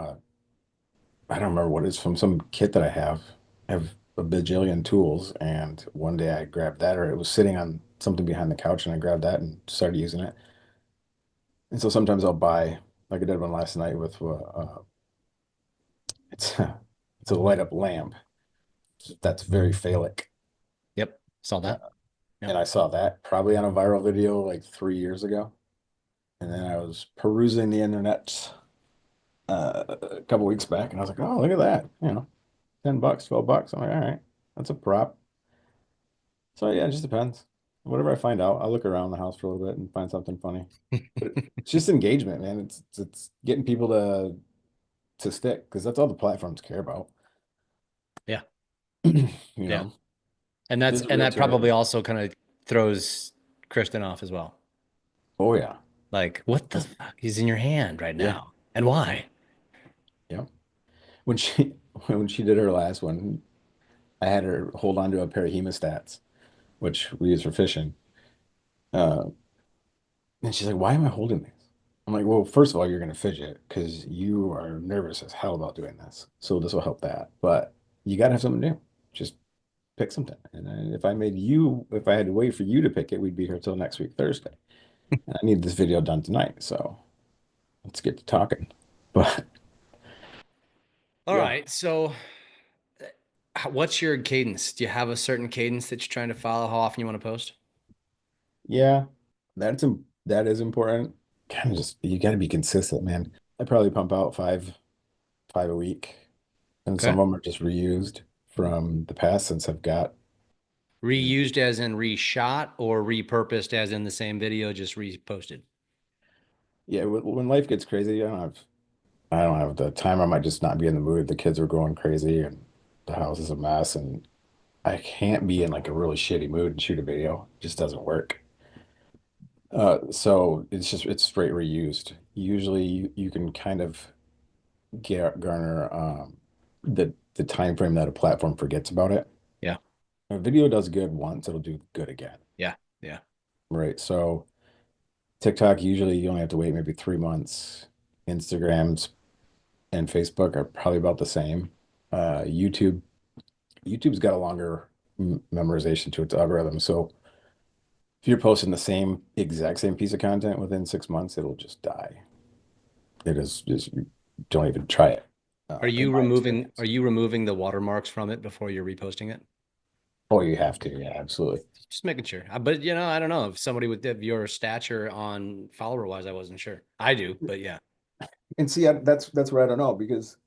I don't remember what it's from some kit that I have. I have a bajillion tools, and one day I grabbed that, or it was sitting on something behind the couch, and I grabbed that and started using it. And so sometimes I'll buy, like I did one last night with it's it's a light up lamp that's very phallic. Yep. Saw Uh, that. Yep. and I saw that probably on a viral video like 3 years ago. And then I was perusing the internet a couple weeks back, and I was like, oh, look at that, $10, $12. I'm like, all right, that's a prop. So yeah, it just depends. Whatever I find out, I'll look around the house for a little bit and find something funny. But it's just engagement, man. It's getting people to stick because that's all the platforms care about. Yeah. You Yeah. know, And that's as a and that realtor, probably also kind of throws Kristen off as well. oh yeah, Like, what the that's fuck is in your hand right yeah, now? And why? Yeah. When she when she did her last one, I had her hold on to a pair of hemostats, which we use for fishing. Uh, and she's like, "Why am I holding these?" I'm like, "Well, first of all, you're gonna fidget because you are nervous as hell about doing this. So this will help that. But you gotta have something new. Just pick something. And if I made you, if I had to wait for you to pick it, we'd be here till next week, Thursday. And I need this video done tonight. So let's get to talking." But All yeah, right. So what's your cadence? Do you have a certain cadence that you're trying to follow? How often you want to post? yeah, that is important. Kind of just you got to be consistent, man. I probably pump out five a week, and some Okay. of them are just reused from the past since I've got, you know, Reused as in reshot or repurposed as in the same video, just reposted? yeah. When life gets crazy, I don't have the time. I might just not be in the mood. The kids are going crazy, and the house is a mess, and I can't be in like a really shitty mood and shoot a video. It just doesn't work. So it's straight reused. Usually you can kind of garner the time frame that a platform forgets about it. Yeah. A video does good once, it'll do good again. Yeah. Yeah. Right. So TikTok, usually you only have to wait maybe 3 months. Instagrams and Facebook are probably about the same. YouTube's got a longer memorization to its algorithm. So if you're posting the exact same piece of content within 6 months, it'll just die. It is just don't even try it, in my Are experience. you removing the watermarks from it before you're reposting it? Oh, you have to. Yeah, absolutely. Just making sure. But I don't know if somebody with your stature on follower wise, I wasn't sure. I do, but yeah. And see, that's where I don't know because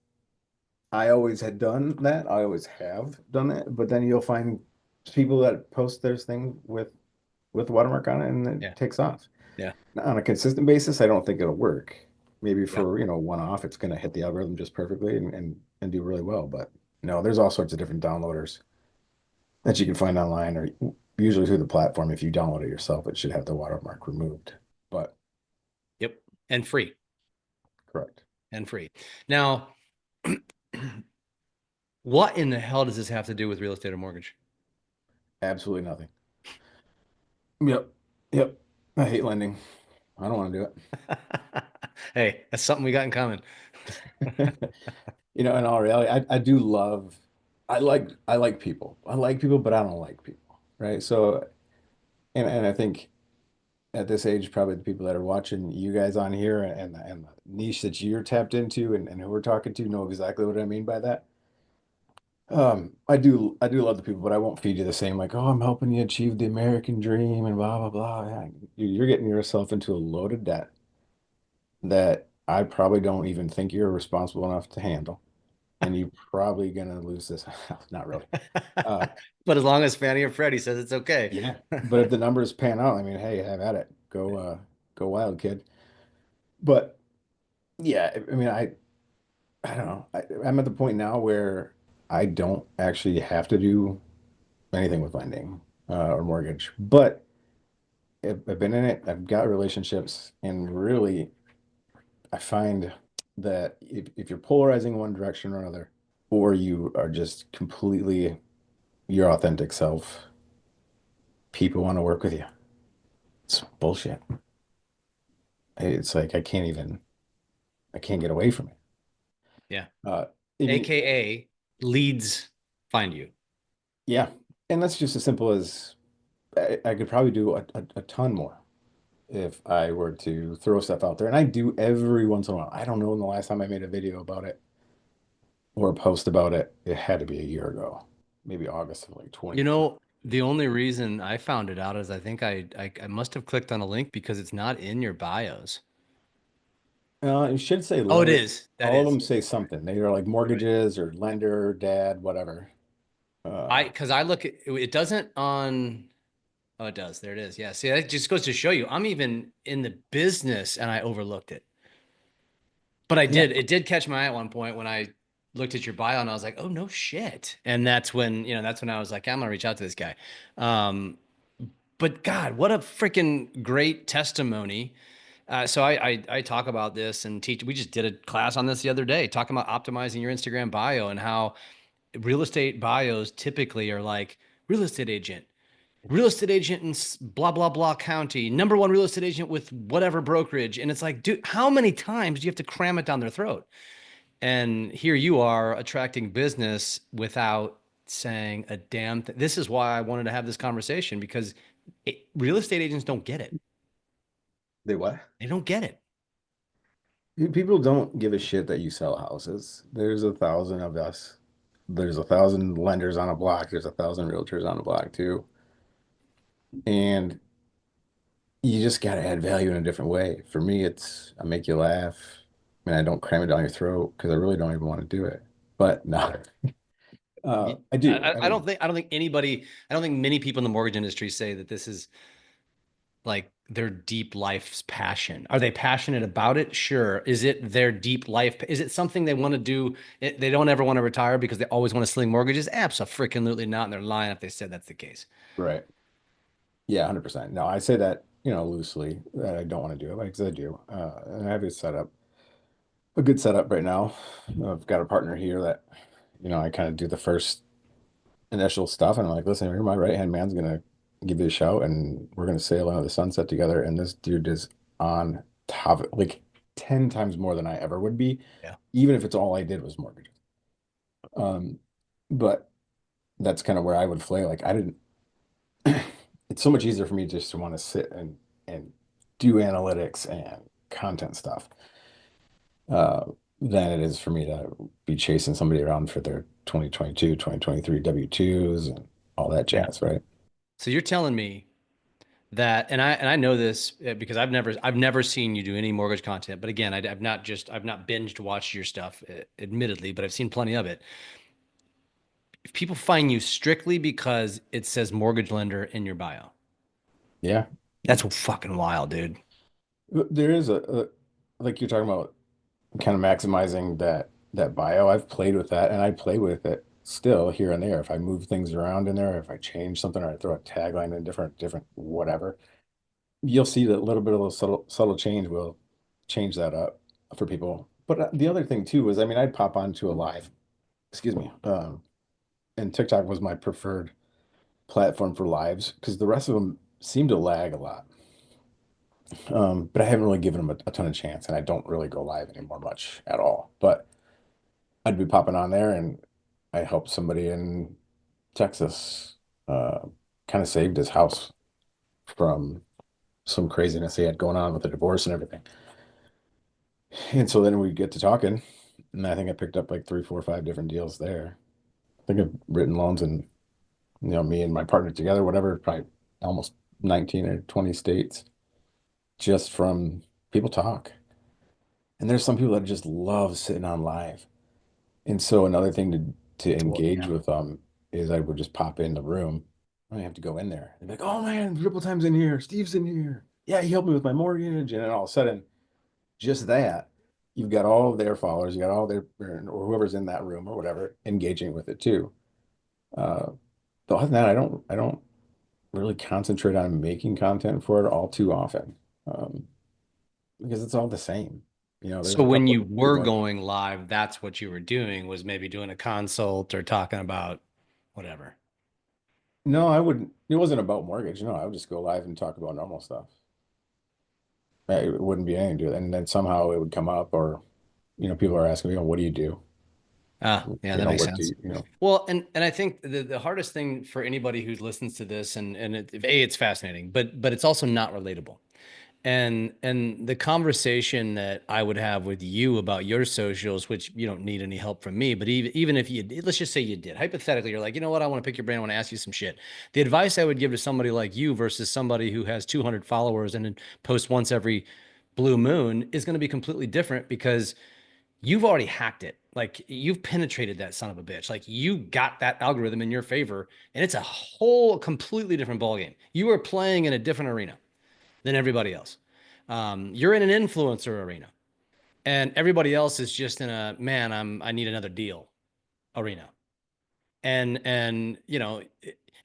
I always had done that. I always have done it. But then you'll find people that post their thing with watermark on it and it Yeah. takes off. Yeah. On a consistent basis, I don't think it'll work. Maybe Yeah. for, one off, it's going to hit the algorithm just perfectly and do really well. But no, there's all sorts of different downloaders that you can find online or usually through the platform. If you download it yourself, it should have the watermark removed. But Yep. And free. correct. And free. Now, what in the hell does this have to do with real estate or mortgage? Absolutely nothing. Yep. Yep. I hate lending. I don't want to do Hey, that's something we got in common. it. In all reality, I do love, I like people. I like people, but I don't like people. Right. So, and I think at this age, probably the people that are watching you guys on here and the niche that you're tapped into and who we're talking to know exactly what I mean by that. I do love the people, but I won't feed you the same like, oh, I'm helping you achieve the American dream and blah blah blah. Yeah, you're getting yourself into a load of debt that I probably don't even think you're responsible enough to handle, and you're probably gonna lose this house. Not really. Uh, But as long as Fannie or Freddie says it's okay. yeah, but if the numbers pan out, I mean, hey, have at it. Go wild, kid. But yeah, I mean, I don't know. I'm at the point now where I don't actually have to do anything with lending or mortgage, but I've been in it. I've got relationships, and really, I find that if you're polarizing one direction or another, or you are just completely your authentic self, people want to work with you. It's bullshit. It's like I can't get away from it. Yeah. Uh, and AKA leads find you. yeah, and that's just as simple as I could probably do a ton more if I were to throw stuff out there. And I do every once in a while. I don't know when the last time I made a video about it or a post about it. It had to be a year ago, maybe August of like You 23. know, the only reason I found it out is I think I must have clicked on a link because it's not in your bios. It should say Oh, it lender. is. That All of is. them say something. They are like You're right. mortgages or lender, dad, whatever. I Uh, because I look at it doesn't on. Oh, it does. There it is. Yeah. See, that just goes to show you I'm even in the business and I overlooked it. But I yeah, did. It did catch my eye at one point when I looked at your bio and I was like, oh no shit. And that's when I was like, I'm gonna reach out to this guy. Um, but God, what a freaking great testimony. So I talk about this and teach. We just did a class on this the other day, talking about optimizing your Instagram bio and how real estate bios typically are like real estate agent in blah blah blah county, number one real estate agent with whatever brokerage, and it's like, dude, how many times do you have to cram it down their throat? And here you are attracting business without saying a damn thing. This is why I wanted to have this conversation because real estate agents don't get it. They what? They don't get it. People don't give a shit that you sell houses. There's a thousand of us. There's a thousand lenders on a block. There's a thousand realtors on a block too. And you just got to add value in a different way. For me, it's I make you laugh. I mean, I don't cram it down your throat because I really don't even want to do it. But no, I do. I mean, I don't think anybody, I don't think many people in the mortgage industry say that this is like their deep life's passion. Are they passionate about it? Sure. Is it their deep life? Is it something they want to do? They don't ever want to retire because they always want to sling mortgages? Absolutely not. And they're lying if they said that's the case. right. Yeah, 100%. No, I say that, loosely that I don't want to do it, like, 'cause I do. And I have a good setup right now. I've got a partner here that, I kind of do the first initial stuff, and I'm like, listen, here, my right hand man's gonna give you a shout, and we're gonna sail into the sunset together. And this dude is on top of it, like 10 times more than I ever would be, Yeah. even if it's all I did was mortgages. Um, but that's kind of where I would flail. Like I didn't. It's so much easier for me just to want to sit and do analytics and content stuff uh, than it is for me to be chasing somebody around for their 2022, 2023 W-2s and all that Yeah. jazz, right? So you're telling me that, and I know this because I've never seen you do any mortgage content. But again, I've not binged watched your stuff, admittedly, but I've seen plenty of it. If people find you strictly because it says mortgage lender in your bio, Yeah. that's fucking wild, dude. There is like you're talking about kind of maximizing that bio. I've played with that and I play with it still here and there. If I move things around in there, if I change something or I throw a tagline in different whatever, you'll see that little bit of a subtle change will change that up for people. But the other thing too is, I mean, I'd pop onto a live, excuse me, and TikTok was my preferred platform for lives because the rest of them seem to lag a lot. But I haven't really given them a ton of chance, and I don't really go live anymore much at all. But I'd be popping on there, and I helped somebody in Texas, uh, kind of saved his house from some craziness he had going on with the divorce and everything. And so then we get to talking, and I think I picked up like three, four, five different deals there. I think I've written loans in, me and my partner together, whatever, probably almost 19 or 20 states just from people talk. And there's some people that just love sitting on live. And so another thing to Well, engage yeah. with them is I would just pop in the room. I don't have to go in there. They'd be like, oh man, triple time's in here. Steve's in here. Yeah, he helped me with my mortgage. And then all of a sudden, just that, you've got all of their followers, you got all their or whoever's in that room or whatever engaging with it too. Uh, but other than that, I don't really concentrate on making content for it all too often, because it's all the same. There's So a when couple you of good were ones. going live, that's what you were doing was maybe doing a consult or talking about whatever. No, I wouldn't. It wasn't about mortgage. No, I would just go live and talk about normal stuff. It wouldn't be anything to it. And then somehow it would come up, or people are asking me, what do you do? Ah, yeah, that makes What do sense. you? Well, and I think the hardest thing for anybody who listens to this it's fascinating, but it's also not relatable. And the conversation that I would have with you about your socials, which you don't need any help from me, but even if you did, let's just say you did, hypothetically, you're like, you know what, I want to pick your brain, I want to ask you some shit. The advice I would give to somebody like you versus somebody who has 200 followers and then posts once every blue moon is going to be completely different because you've already hacked it. Like you've penetrated that son of a bitch. Like you got that algorithm in your favor, and it's a whole completely different ballgame. You are playing in a different arena than everybody else. You're in an influencer arena, and everybody else is just in a man. I need another deal arena. And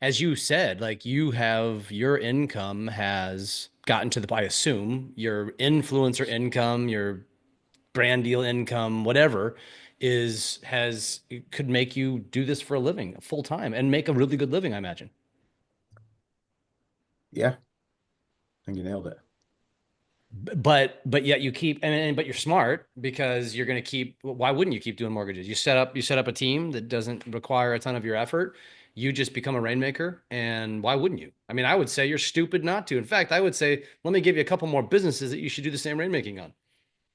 as you said, like you have your income has gotten to the, I assume your influencer income, your brand deal income, whatever is has could make you do this for a living full time and make a really good living, I imagine. Yeah, I think you nailed it. But yet you keep but you're smart because you're going to keep, why wouldn't you keep doing mortgages? You set up a team that doesn't require a ton of your effort. You just become a rainmaker, and why wouldn't you? I mean, I would say you're stupid not to. In fact, I would say let me give you a couple more businesses that you should do the same rainmaking on.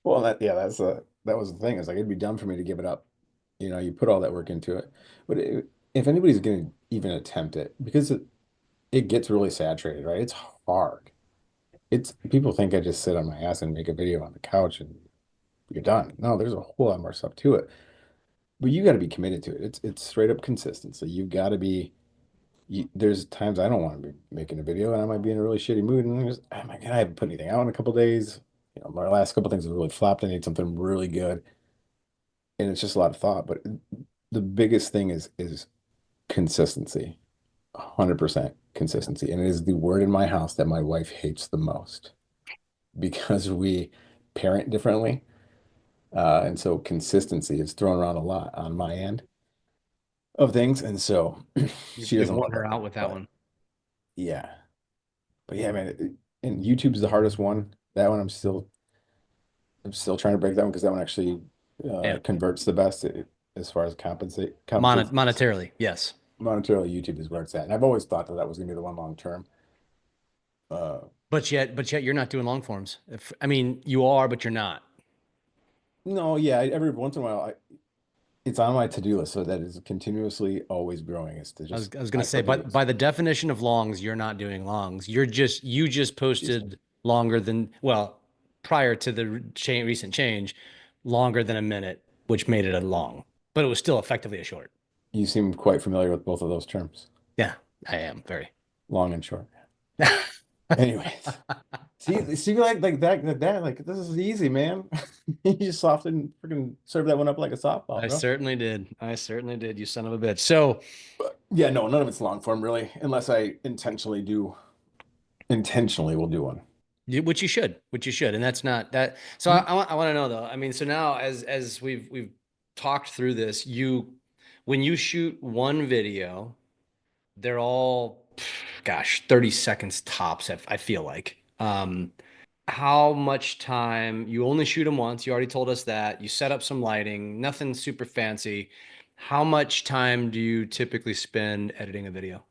Well, that was the thing. It's like it'd be dumb for me to give it up. You put all that work into it. But if anybody's going to even attempt it, because it gets really saturated, right? It's hard. It's people think I just sit on my ass and make a video on the couch and you're done. No, there's a whole lot more stuff to it. But you got to be committed to it. It's straight up consistency. You've got to be. There's times I don't want to be making a video, and I might be in a really shitty mood, and I'm just, oh my God, I haven't put anything out in a couple days. My last couple things have really flopped. I need something really good, and it's just a lot of thought. But the biggest thing is consistency, 100% consistency, and it is the word in my house that my wife hates the most because we parent differently, and so consistency is thrown around a lot on my end of things, and so You've, she you've doesn't worn love her it. out with that But one. yeah, but yeah, man, and YouTube's the hardest one. That one I'm still trying to break that one because that one actually Yeah. converts the best as far as compensates the best. Monetarily, yes. Monetarily, YouTube is where it's at, and I've always thought that that was going to be the one long term. Uh, But yet you're not doing long forms. If I mean you are, but you're not. no, yeah, every once in a while, it's on my to-do list, so that is continuously always growing. Is to I was just I was gonna I say, put but videos. by the definition of longs, you're not doing longs. You just posted longer than, well, prior to the recent change, longer than a minute, which made it a long, but it was still effectively a short. You seem quite familiar with both of those terms, Yeah, I am very. long and short. Anyways, see, like this is easy, man. You just soften, freaking serve that one up like a softball, I bro. certainly did. I certainly did. You son of a bitch. So, Yeah, no, none of it's long form really, unless I intentionally will do one. which you should, and that's not that. So Hmm? I want to know though. I mean, so now as we've talked through this, when you shoot one video, they're all, gosh, 30 seconds tops, I feel like. How much time, you only shoot them once, you already told us that. You set up some lighting, nothing super fancy. How much time do you typically spend editing a video?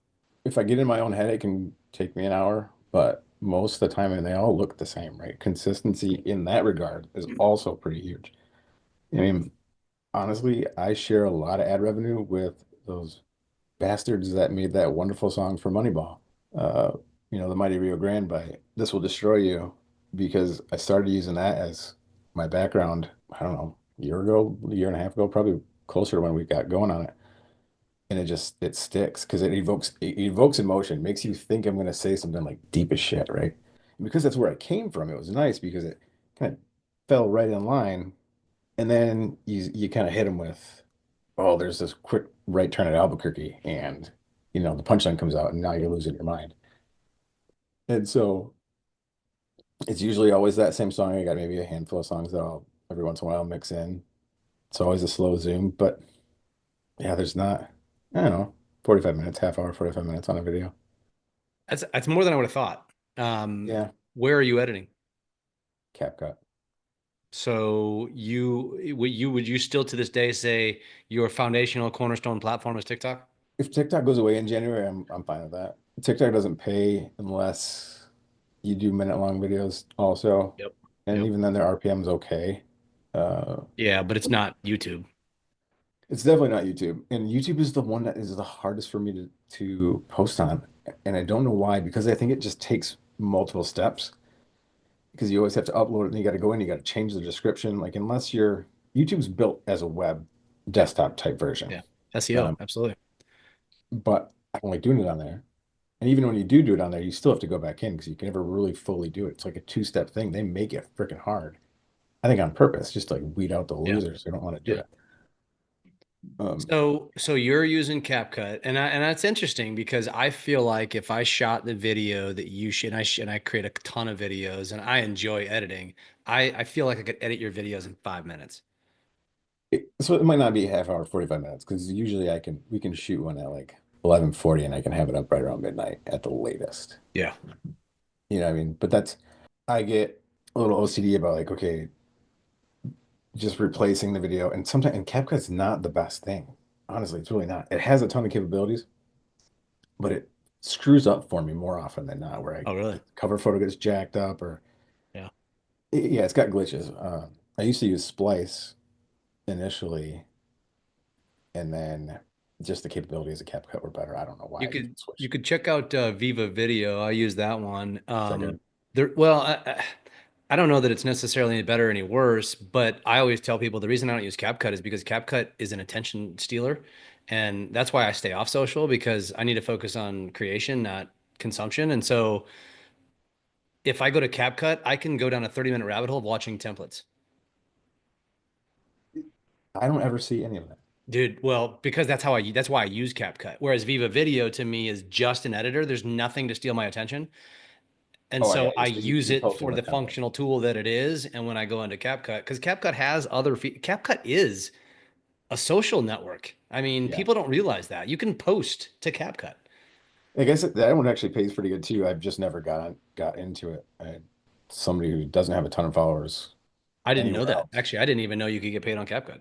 If I get in my own head, it can take me an hour, but most of the time, and they all look the same, right? Consistency in that regard is also pretty huge. I mean, honestly, I share a lot of ad revenue with those bastards that made that wonderful song for Moneyball. Uh, the Mighty Rio Grande by This Will Destroy You, because I started using that as my background, I don't know, a year ago, a year and a half ago, probably closer to when we got going on it. And it sticks because it evokes emotion, makes you think I'm gonna say something like deep as shit, right? And because that's where I came from, it was nice because it kind of fell right in line. And then you kind of hit them with, oh, there's this quick right turn at Albuquerque, and the punchline comes out, and now you're losing your mind. And so it's usually always that same song. I got maybe a handful of songs that I'll every once in a while mix in. It's always a slow zoom, but yeah, there's not, I don't know, 45 minutes, half hour, 45 minutes on a video. That's more than I would have thought. Yeah, Where are you editing? CapCut. So would you still to this day say your foundational cornerstone platform is TikTok? If TikTok goes away in January, I'm fine with that. TikTok doesn't pay unless you do minute-long videos also, Yep. and Yep. even then their RPM's okay. Uh, Yeah, but it's not YouTube. It's definitely not YouTube. And YouTube is the one that is the hardest for me to post on. And I don't know why, because I think it just takes multiple steps. Because you always have to upload it and you got to go in, you got to change the description. Like, unless YouTube's built as a web desktop type version. Yeah. SEO, Um, absolutely. but I don't like doing it on there. And even when you do it on there, you still have to go back in because you can never really fully do it. It's like a two-step thing. They make it freaking hard. I think on purpose, just to like weed out the Yeah. losers who don't want to do Yeah. it. Um, So you're using CapCut, and that's interesting because I feel like if I shot the video that you should, and I create a ton of videos, and I enjoy editing, I feel like I could edit your videos in 5 minutes. so it might not be half hour, 45 minutes, because usually we can shoot one at like 11:40 and I can have it up right around midnight at the latest. Yeah. You know what I mean? But I get a little OCD about like, okay, just replacing the video. And sometimes, and CapCut's not the best thing. Honestly, it's really not. It has a ton of capabilities, but it screws up for me more often than not, where Oh, really? the cover photo gets jacked up or, Yeah. yeah, it's got glitches. I used to use Splice initially, and then just the capabilities of CapCut were better. I don't know why You I could you switched. could check out Viva Video. I use that one. Is that good? There, well, I don't know that it's necessarily any better or any worse, but I always tell people the reason I don't use CapCut is because CapCut is an attention stealer, and that's why I stay off social because I need to focus on creation, not consumption. And so if I go to CapCut, I can go down a 30-minute rabbit hole of watching templates. I don't ever see any of that. Dude, well, because that's why I use CapCut. Whereas Viva Video to me is just an editor. There's nothing to steal my attention. And Oh, yeah. so I So use you're it posting for the with templates. functional tool that it is. And when I go into CapCut, because CapCut has CapCut is a social network. I mean, Yeah. people don't realize that. You can post to CapCut. I guess that one actually pays pretty good too. I've just never got into it. Somebody who doesn't have a ton of followers I didn't know anywhere that. else. Actually, I didn't even know you could get paid on CapCut.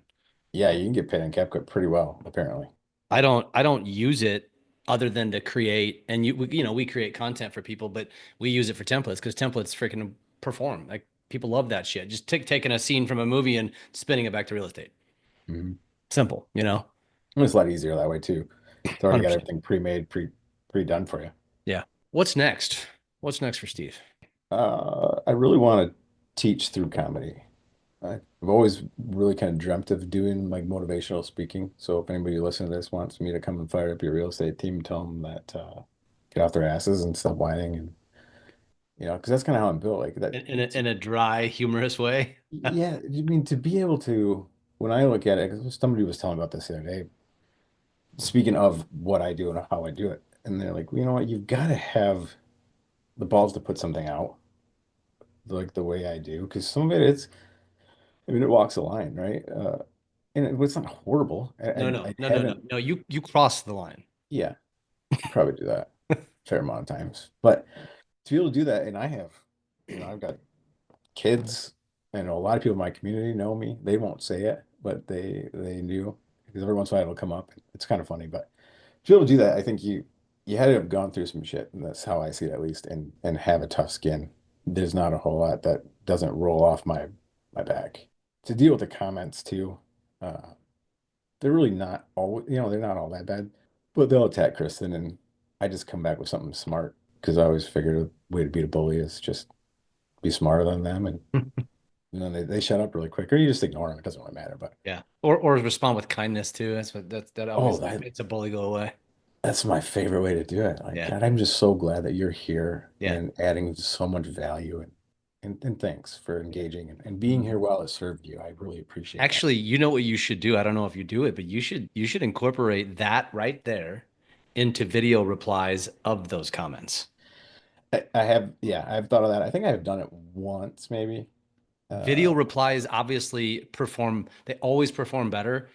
Yeah, you can get paid on CapCut pretty well, apparently. I don't use it other than to create and we create content for people, but we use it for templates because templates freaking perform. Like people love that shit. Just taking a scene from a movie and spinning it back to real estate. Mhm. Simple, you know? It's a lot easier that way too. It's already got 100%. everything pre-made, pre-done for you. Yeah. What's next? What's next for Steve? I really want to teach through comedy. I've always really kind of dreamt of doing like motivational speaking. So if anybody listening to this wants me to come and fire up your real estate team, tell them that get off their asses and stop whining, and because that's kind of how I'm built. Like that. In a dry, humorous way. Yeah, I mean, to be able to, when I look at it, because somebody was telling about this the other day, speaking of what I do and how I do it, and they're like, well, you know what, you've got to have the balls to put something out like the way I do, because some of it, I mean, it walks a line, right? And it's not horrible. No, I no, no, no, no, haven't, no. You crossed the line. yeah, probably do that a fair amount of times, but to be able to do that, and I've got kids. I know a lot of people in my community know me. They won't say it, but they do because every once in a while it'll come up. It's kind of funny, but to be able to do that, I think you had to have gone through some shit, and that's how I see it at least, and have a tough skin. There's not a whole lot that doesn't roll off my back. To deal with the comments too, uh, they're really not all they're not all that bad, but they'll attack Kristen, and I just come back with something smart because I always figured a way to beat a bully is just be smarter than them, and then they shut up really quick, or you just ignore them. It doesn't really matter. But Yeah. Or respond with kindness too. That oh, always makes a bully go away. that's my favorite way to do it. Like, Yeah. God, I'm just so glad that you're here Yeah. and adding so much value, and thanks for engaging and being Mhm. here while it served you. I really appreciate that. Actually, you know what you should do? I don't know if you do it, but you should incorporate that right there into video replies of those comments. I have, yeah, I've thought of that. I think I've done it once, maybe. Video Uh, replies obviously they always perform better yeah,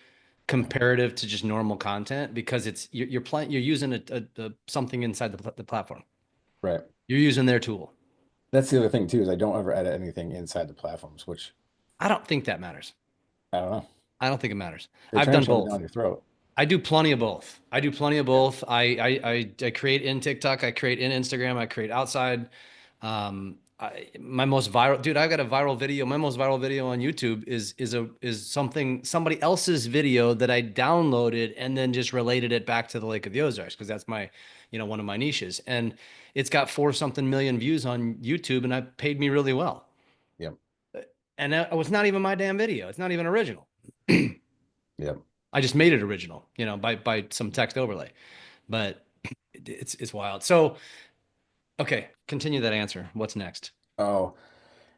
comparative to just normal content because you're playing you're using something inside the platform. right. You're using their tool. That's the other thing too, is I don't ever edit anything inside the platforms, which I don't think that matters. I don't know. I don't think it matters. They're I've trying done to shove it both. down your throat. I do plenty of both. I do plenty of Yeah. both. I create in TikTok, I create in Instagram, I create outside. My most viral, dude, I've got a viral video. My most viral video on YouTube is somebody else's video that I downloaded and then just related it back to the Lake of the Ozarks because that's one of my niches. And it's got 4 something million views on YouTube and that paid me really well. Yep. And that was not even my damn video. It's not even original. Yep. I just made it original, by some text overlay. But it's wild. So, okay, continue that answer. What's next? Oh,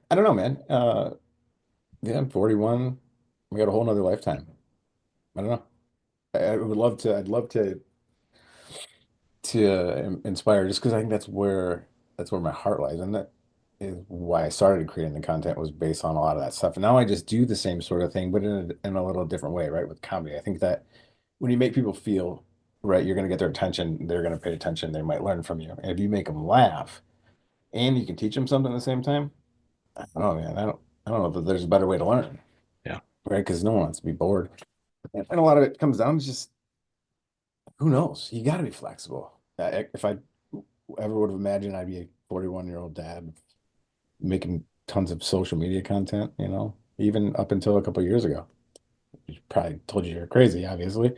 I don't know, man. Yeah, I'm 41. We got a whole nother lifetime. I don't know. I would love to. I'd love to inspire, just because I think that's where my heart lies, and that is why I started creating the content, was based on a lot of that stuff. And now I just do the same sort of thing, but in a little different way, right? With comedy, I think that when you make people feel right, you're going to get their attention. They're going to pay attention. They might learn from you. And if you make them laugh and you can teach them something at the same time, I don't know, man. I don't know if there's a better way to learn, Yeah. right? Because no one wants to be bored. And a lot of it comes down to just, who knows? You got to be flexible. If I ever would have imagined I'd be a 41-year-old dad making tons of social media content, even up until a couple of years ago, which probably told you you're crazy, obviously.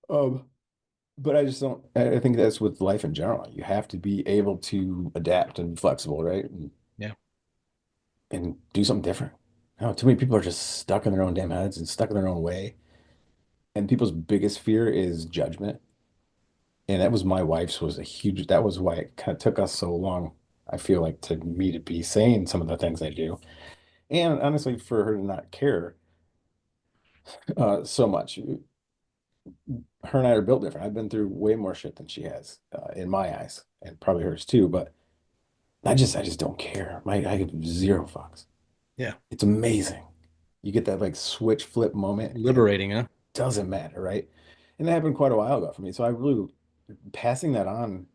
Um, but I just don't, I think that's with life in general. You have to be able to adapt and be flexible, right? Yeah. And do something different. Too many people are just stuck in their own damn heads and stuck in their own way. And people's biggest fear is judgment. And that was my wife's, was a huge, that was why it kind of took us so long, I feel like, to me to be saying some of the things I do. And honestly, for her to not care so much. Her and I are built different. I've been through way more shit than she has, in my eyes, and probably hers too. But I just don't care. I give zero fucks. Yeah. It's amazing. You get that like switch flip moment, and it Liberating, huh? doesn't matter, right? And that happened quite a while ago for me. So I really, passing that on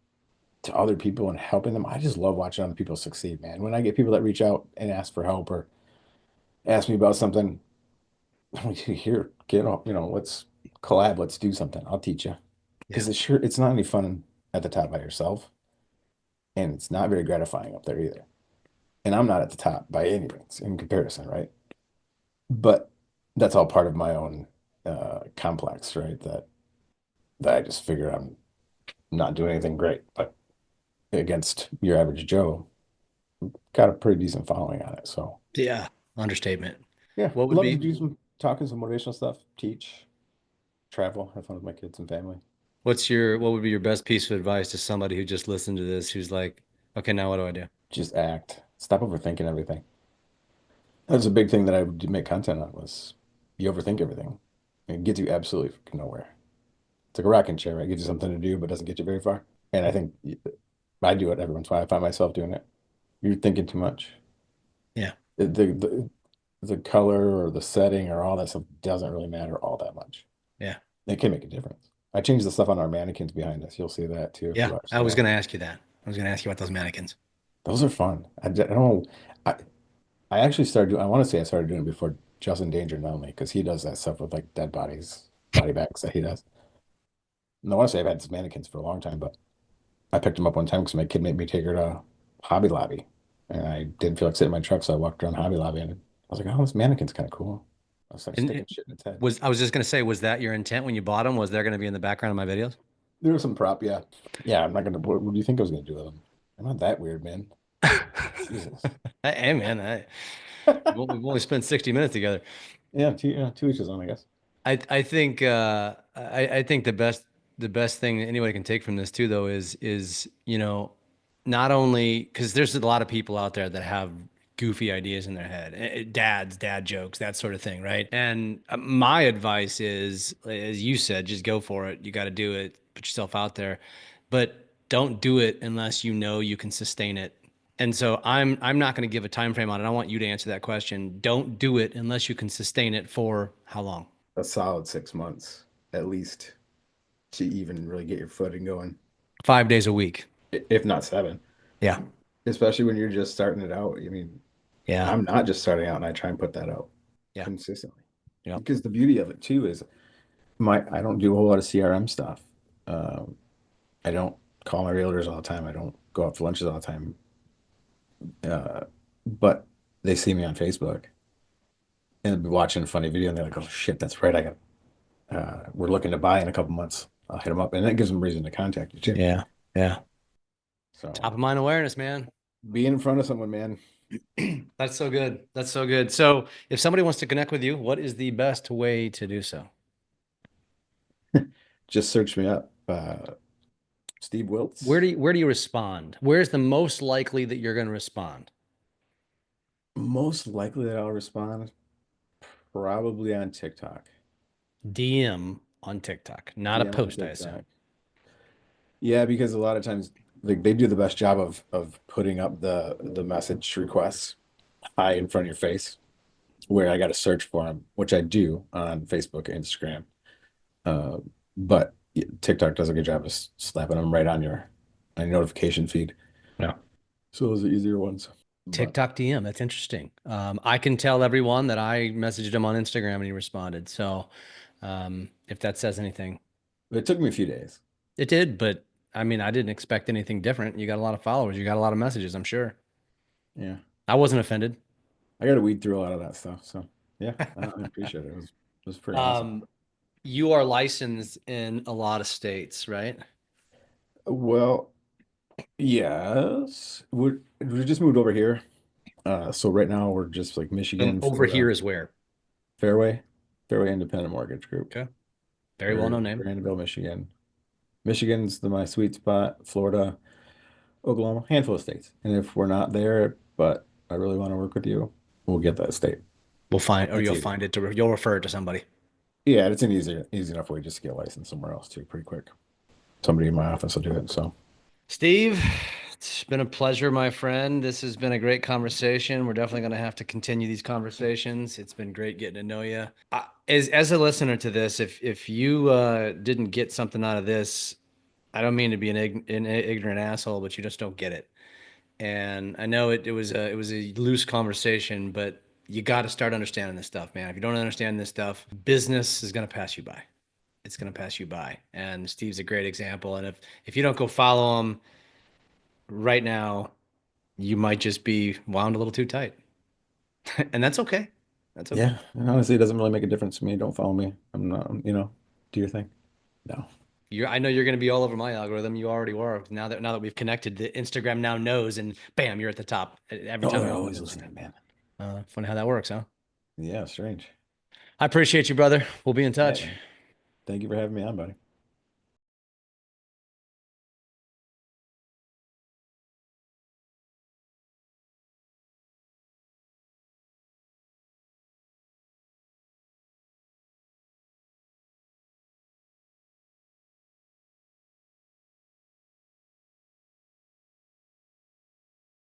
to other people and helping them. I just love watching other people succeed, man. When I get people that reach out and ask for help or ask me about something, I'm like, here, get off, let's collab, let's do something. I'll teach you. Yeah. Because it's not any fun at the top by yourself, and it's not very gratifying up there either. And I'm not at the top by any means in comparison, right? But that's all part of my own complex, right? That I just figure I'm not doing anything great, but against your average Joe, got a pretty decent following on it. So Yeah. Understatement. yeah, What would love to be do some talking, some motivational stuff, teach, travel, have fun with my kids and family. what would be your best piece of advice to somebody who just listened to this who's like, okay, now what do I do? Just act. Stop overthinking everything. That's a big thing that I would make content on, was you overthink everything. It gets you absolutely fucking nowhere. It's like a rocking chair, right? It gives you something to do, but doesn't get you very far. And I think I do it every once in a while. I find myself doing it. You're thinking too much. Yeah. The color or the setting or all that stuff doesn't really matter all that much. Yeah. It can make a difference. I changed the stuff on our mannequins behind us. You'll see that too if you Yeah. watch I was that. going to ask you that. I was going to ask you about those mannequins. Those are fun. I don't. I I actually started doing. I want to say I started doing it before Justin Danger known me, because he does that stuff with like dead bodies, body bags that he does. And I want to say I've had these mannequins for a long time, but I picked them up one time because my kid made me take her to Hobby Lobby, and I didn't feel like sitting in my truck, so I walked around Hobby Lobby, and I was like, "Oh, this mannequin's kind of cool." I was like And sticking shit in its head. I was just going to say, was that your intent when you bought them? Was there going to be in the background of my videos? There was some prop, yeah, yeah. I'm not gonna. What do you think I was gonna do with them? I'm not that weird, man. Jesus. Hey, man, we've only spent 60 minutes together. Yeah, two each his own, I guess. I think I think the best thing that anybody can take from this too though is not only because there's a lot of people out there that have goofy ideas in their head, dad jokes, that sort of thing, right? And my advice is, as you said, just go for it. You got to do it, put yourself out there, but don't do it unless you know you can sustain it. And so I'm not going to give a time frame on it. I want you to answer that question. Don't do it unless you can sustain it for how long? A solid 6 months at least to even really get your footing going, 5 days a week. if not seven. Yeah. Especially when you're just starting it out. I mean, Yeah. I'm not just starting out, and I try and put that out Yeah. consistently. Yeah. Because the beauty of it too is I don't do a whole lot of CRM stuff. Um, I don't call my realtors all the time. I don't go out for lunches all the time. But they see me on Facebook and they'll be watching a funny video, and they're like, "Oh shit, that's right. We're looking to buy in a couple months. I'll hit them up," and that gives them reason to contact you too. Yeah. Yeah. So Top of mind awareness, man. be in front of someone, man. That's so good. That's so good. So, if somebody wants to connect with you, what is the best way to do so? Just search me up, Steve Where Wiltz. do you respond? Where's the most likely that you're going to respond? Most likely that I'll respond probably on TikTok. DM. On TikTok, not a DM on post, I assume. TikTok. Yeah, because a lot of times like they do the best job of putting up the message requests high in front of your face, where I got to search for them, which I do on Facebook and Instagram. Uh, but TikTok does a good job of slapping them right on your notification feed. Yeah. So those are easier ones. But TikTok DM. That's interesting. I can tell everyone that I messaged him on Instagram and he responded. So, if that says anything, it took me a few days. it did. But I mean, I didn't expect anything different. You got a lot of followers. You got a lot of messages, I'm sure. Yeah. I wasn't offended. I got to weed through a lot of that stuff. So yeah, I appreciate it. It was pretty awesome. Um, you are licensed in a lot of states, right? Well, yes. We just moved over here. So right now we're just like And Michigan, over here Florida, is where? Fairway, Fairway Independent Mortgage Group. Okay. Very well We're known in name. Grandville, Michigan. Michigan's my sweet spot. Florida, Oklahoma, handful of states. And if we're not there, but I really want to work with you, we'll get that state. We'll find, or It's you'll easy. find it to, you'll refer it to somebody. Yeah, it's an easy enough way just to get licensed somewhere else too, pretty quick. Somebody in my office will do it. So Steve, it's been a pleasure, my friend. This has been a great conversation. We're definitely going to have to continue these conversations. It's been great getting to know you. As a listener to this, if you didn't get something out of this, I don't mean to be an ignorant asshole, but you just don't get it. And I know it was a loose conversation, but you got to start understanding this stuff, man. If you don't understand this stuff, business is going to pass you by. It's going to pass you by. And Steve's a great example. And if you don't go follow him right now, you might just be wound a little too tight. And that's okay. That's okay. yeah, and honestly, it doesn't really make a difference to me. Don't follow me. I'm not, do your thing. No. I know you're going to be all over my algorithm. You already were. Now that we've connected, the Instagram now knows, and bam, you're at the top every Oh, time they're I always post. listening, man. Funny how that works, huh? Yeah, strange. I appreciate you, brother. We'll be in All right, touch. man. Thank you for having me on, buddy.